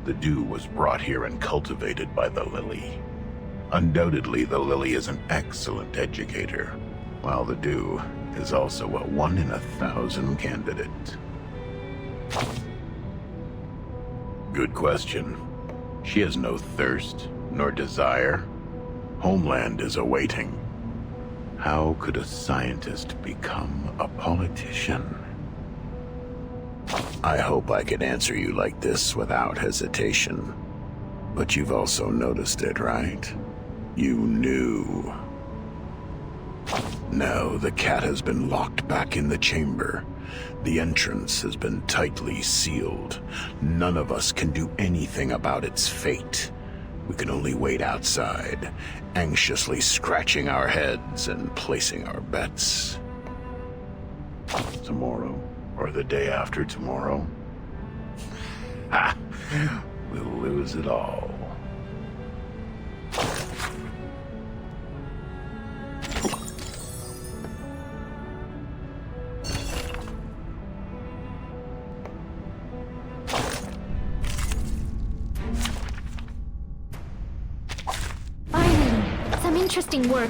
The dew was brought here and cultivated by the lily. Undoubtedly, the lily is an excellent educator, while the dew is also a 1 in 1,000 candidate. Good question. She has no thirst, nor desire. Homeland is awaiting. How could a scientist become a politician? I hope I can answer you like this without hesitation. But you've also noticed it, right? You knew. No, the cat has been locked back in the chamber. The entrance has been tightly sealed. None of us can do anything about its fate. We can only wait outside, anxiously scratching our heads and placing our bets. Tomorrow, or the day after tomorrow, ha! We'll lose it all. Interesting work.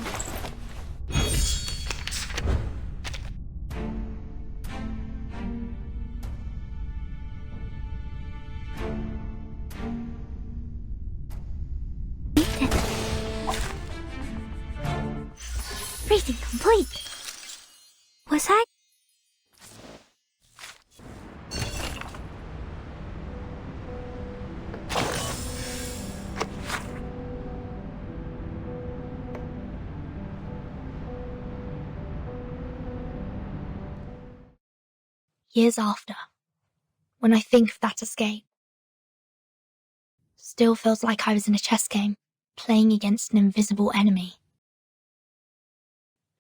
Reading complete. Was I? Years after, when I think of that escape, still feels like I was in a chess game, playing against an invisible enemy.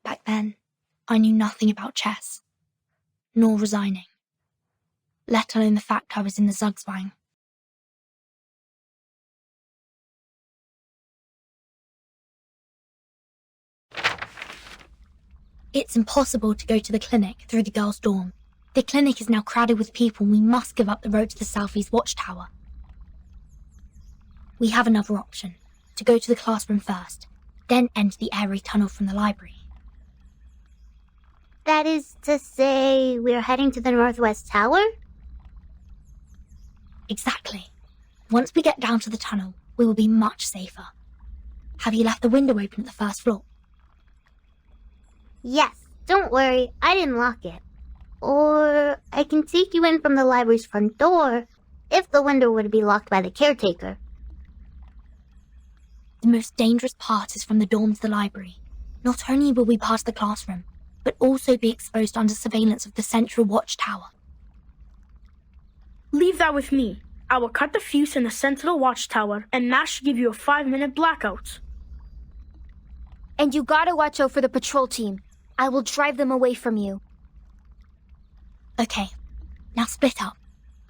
Back then, I knew nothing about chess, nor resigning, let alone the fact I was in the Zugzwang. It's impossible to go to the clinic through the girls' dorm. The clinic is now crowded with people and we must give up the road to the southeast watchtower. We have another option, to go to the classroom first, then enter the airy tunnel from the library. That is to say, we're heading to the northwest tower? Exactly. Once we get down to the tunnel, we will be much safer. Have you left the window open at the first floor? Yes, don't worry, I didn't lock it. Or I can take you in from the library's front door, if the window were to be locked by the caretaker. The most dangerous part is from the dorm to the library. Not only will we pass the classroom, but also be exposed under surveillance of the central watchtower. Leave that with me. I will cut the fuse in the central watchtower, and that should give you a 5-minute blackout. And you gotta watch out for the patrol team. I will drive them away from you. Okay, now split up.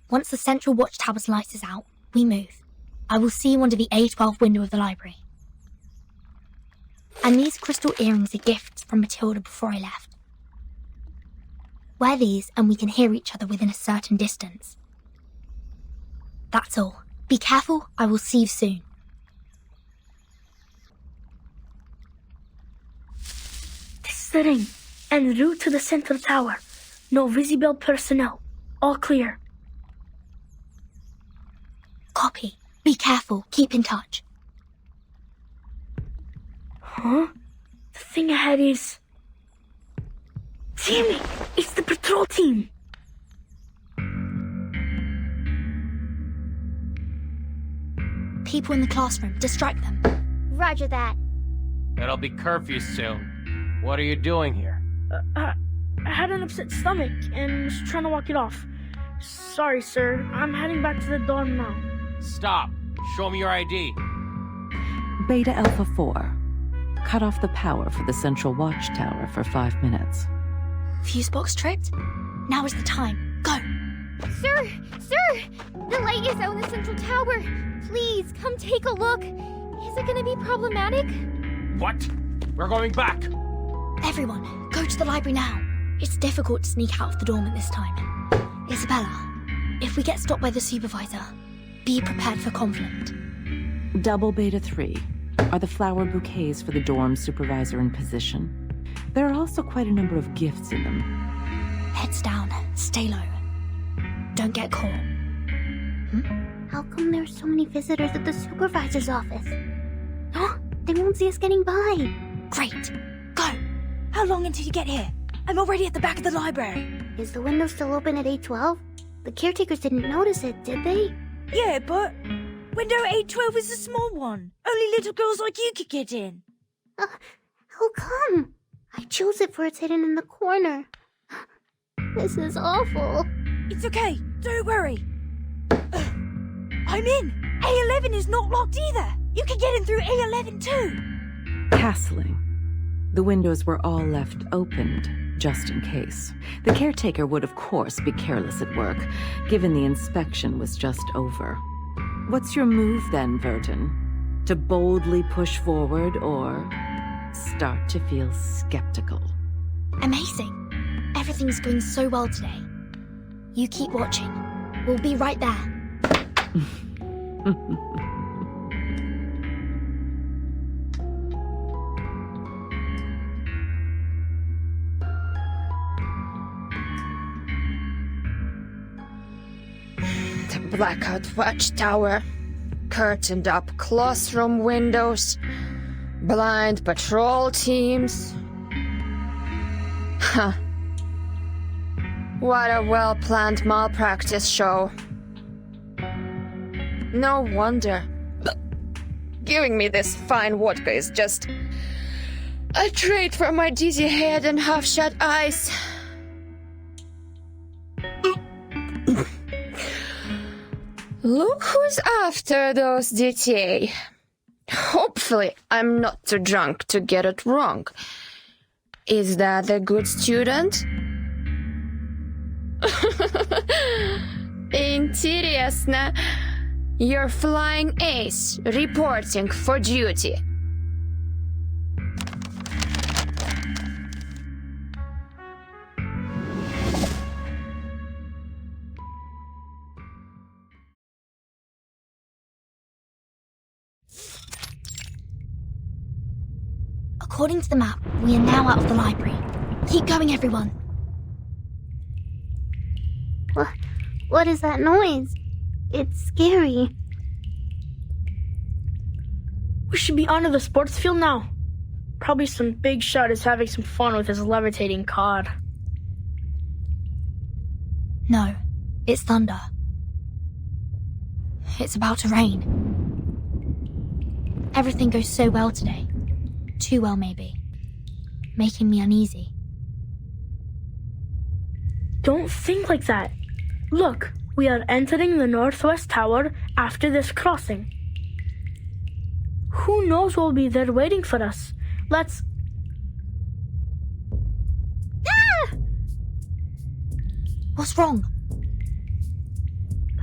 Once the central watchtower's light is out, we move. I will see you under the A12 window of the library. And these crystal earrings are gifts from Matilda before I left. Wear these and we can hear each other within a certain distance. That's all. Be careful, I will see you soon. This is the ring, en route to the central tower. No visible personnel. All clear. Copy. Be careful. Keep in touch. Huh? The thing ahead is... Damn it! It's the patrol team! People in the classroom. Distract them. Roger that. It'll be curfew soon. What are you doing here? I had an upset stomach and was trying to walk it off. Sorry, sir. I'm heading back to the dorm now. Stop. Show me your ID. Beta Alpha 4. Cut off the power for the central watchtower for 5 minutes. Fuse box tripped? Now is the time. Go! Sir! Sir! The light is out in the central tower. Please, come take a look. Is it gonna be problematic? What? We're going back. Everyone, go to the library now. It's difficult to sneak out of the dorm at this time. Isabella, if we get stopped by the supervisor, be prepared for conflict. Double Beta 3. Are the flower bouquets for the dorm supervisor in position? There are also quite a number of gifts in them. Heads down. Stay low. Don't get caught. How come there's so many visitors at the supervisor's office? They won't see us getting by. Great. Go. How long until you get here? I'm already at the back of the library. Is the window still open at 812? The caretakers didn't notice it, did they? Yeah, but window 812 is a small one. Only little girls like you could get in. How come? I chose it for it's hidden in the corner. This is awful. It's okay. Don't worry. I'm in. A11 is not locked either. You can get in through A11 too. Castling. The windows were all left opened, just in case. The caretaker would, of course, be careless at work, given the inspection was just over. What's your move then, Verton? To boldly push forward or start to feel skeptical? Amazing. Everything's going so well today. You keep watching. We'll be right there. The blackout watchtower, curtained up classroom windows, blind patrol teams. Huh. What a well-planned malpractice show. No wonder. Giving me this fine vodka is just a treat for my dizzy head and half-shut eyes. Look who's after those DTA. Hopefully, I'm not too drunk to get it wrong. Is that a good student? Интересно. You're flying ace, reporting for duty. According to the map, we are now out of the library. Keep going, everyone. What is that noise? It's scary. We should be onto the sports field now. Probably some big shot is having some fun with his levitating cod. No, it's thunder. It's about to rain. Everything goes so well today. Too well, maybe. Making me uneasy. Don't think like that. Look, we are entering the northwest tower after this crossing. Who knows what will be there waiting for us? Let's... Ah! What's wrong?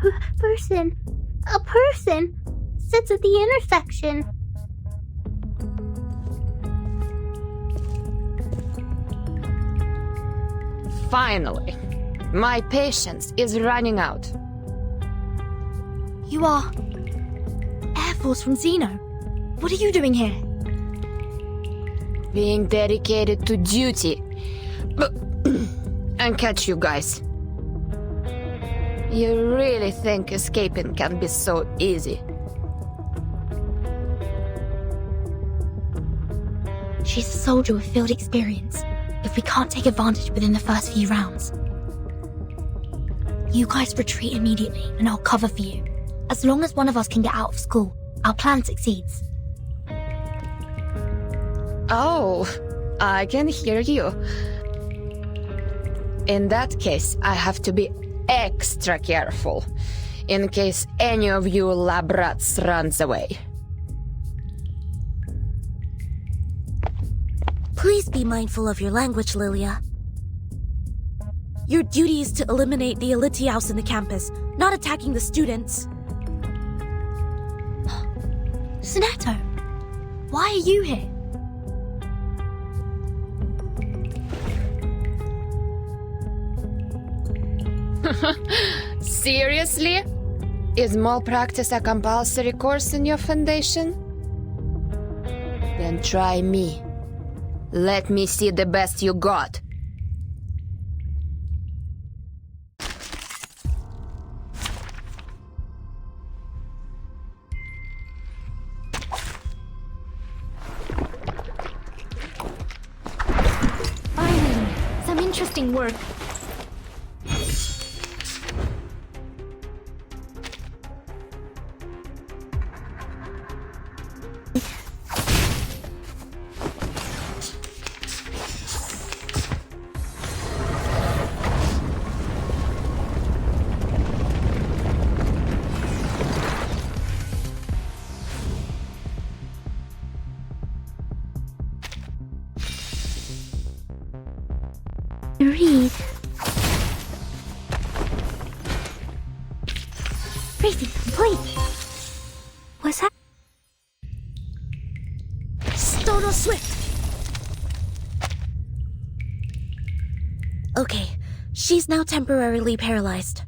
A person sits at the intersection. Finally. My patience is running out. You are... Air Force from Xeno. What are you doing here? Being dedicated to duty. And catch you guys. You really think escaping can be so easy? She's a soldier with field experience. If we can't take advantage within the first few rounds, you guys retreat immediately and I'll cover for you. As long as one of us can get out of school, our plan succeeds. Oh, I can hear you. In that case, I have to be extra careful, in case any of you lab rats runs away. Please be mindful of your language, Lilia. Your duty is to eliminate the Elitiaus in the campus, not attacking the students. Sonetto, why are you here? Seriously? Is malpractice a compulsory course in your foundation? Then try me. Let me see the best you got. Finally, some interesting work. Read. Reading complete. What's that? Stono Swift! Okay, she's now temporarily paralyzed.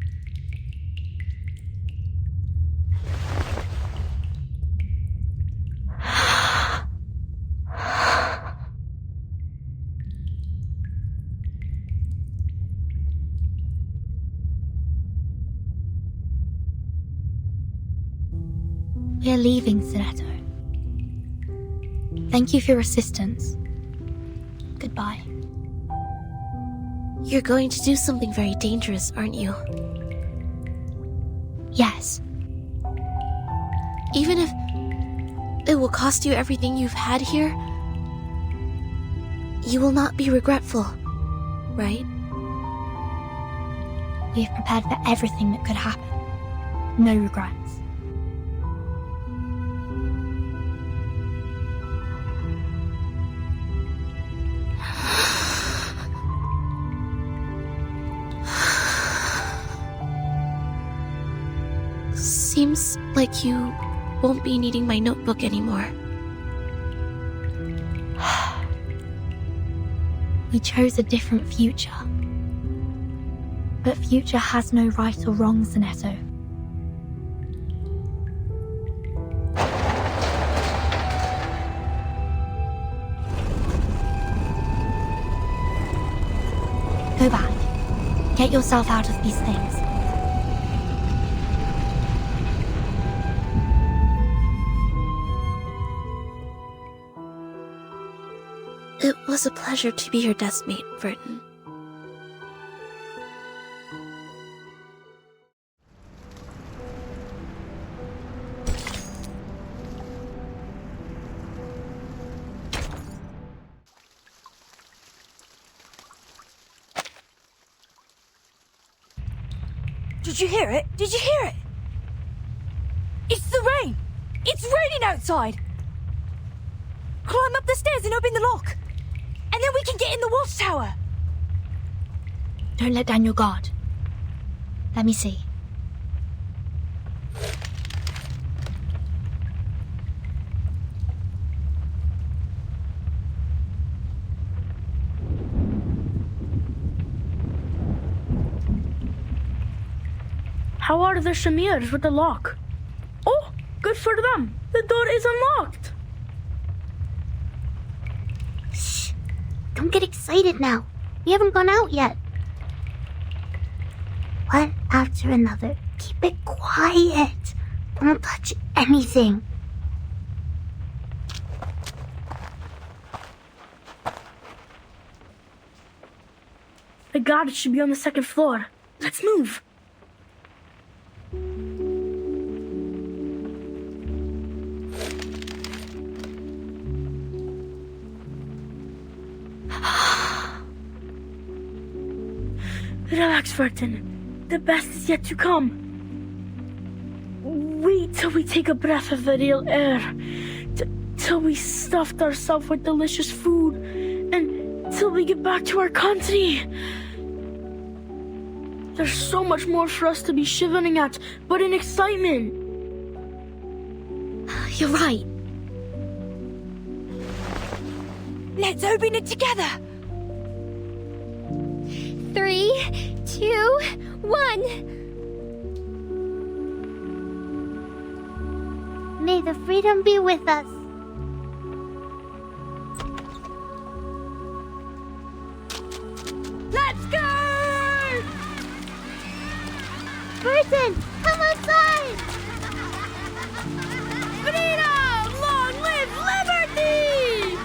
We're leaving, Sonetto. Thank you for your assistance. Goodbye. You're going to do something very dangerous, aren't you? Yes. Even if it will cost you everything you've had here, you will not be regretful, right? We have prepared for everything that could happen. No regrets. Seems like you won't be needing my notebook anymore. We chose a different future. But future has no right or wrong, Sonetto. Go back. Get yourself out of these things. It was a pleasure to be your deskmate, Verton. Did you hear it? Did you hear it? It's the rain! It's raining outside! Climb up the stairs and open the lock! And then we can get in the watchtower! Don't let down your guard. Let me see. How are the Shamirs with the lock? Oh, good for them. The door is unlocked. Shh. Don't get excited now. We haven't gone out yet. one after another. Keep it quiet. Don't touch anything. The goddess should be on the second floor. Let's move. Relax, Vertin. The best is yet to come. Wait till we take a breath of the real air. Till we stuffed ourselves with delicious food. And till we get back to our country. There's so much more for us to be shivering at, but in excitement. You're right. Let's open it together. 3, 2, 1. May the freedom be with us. Let's go! Burton, come outside! Freedom! Long live liberty!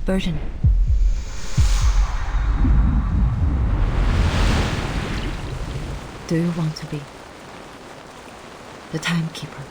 Burton. Do you want to be the timekeeper?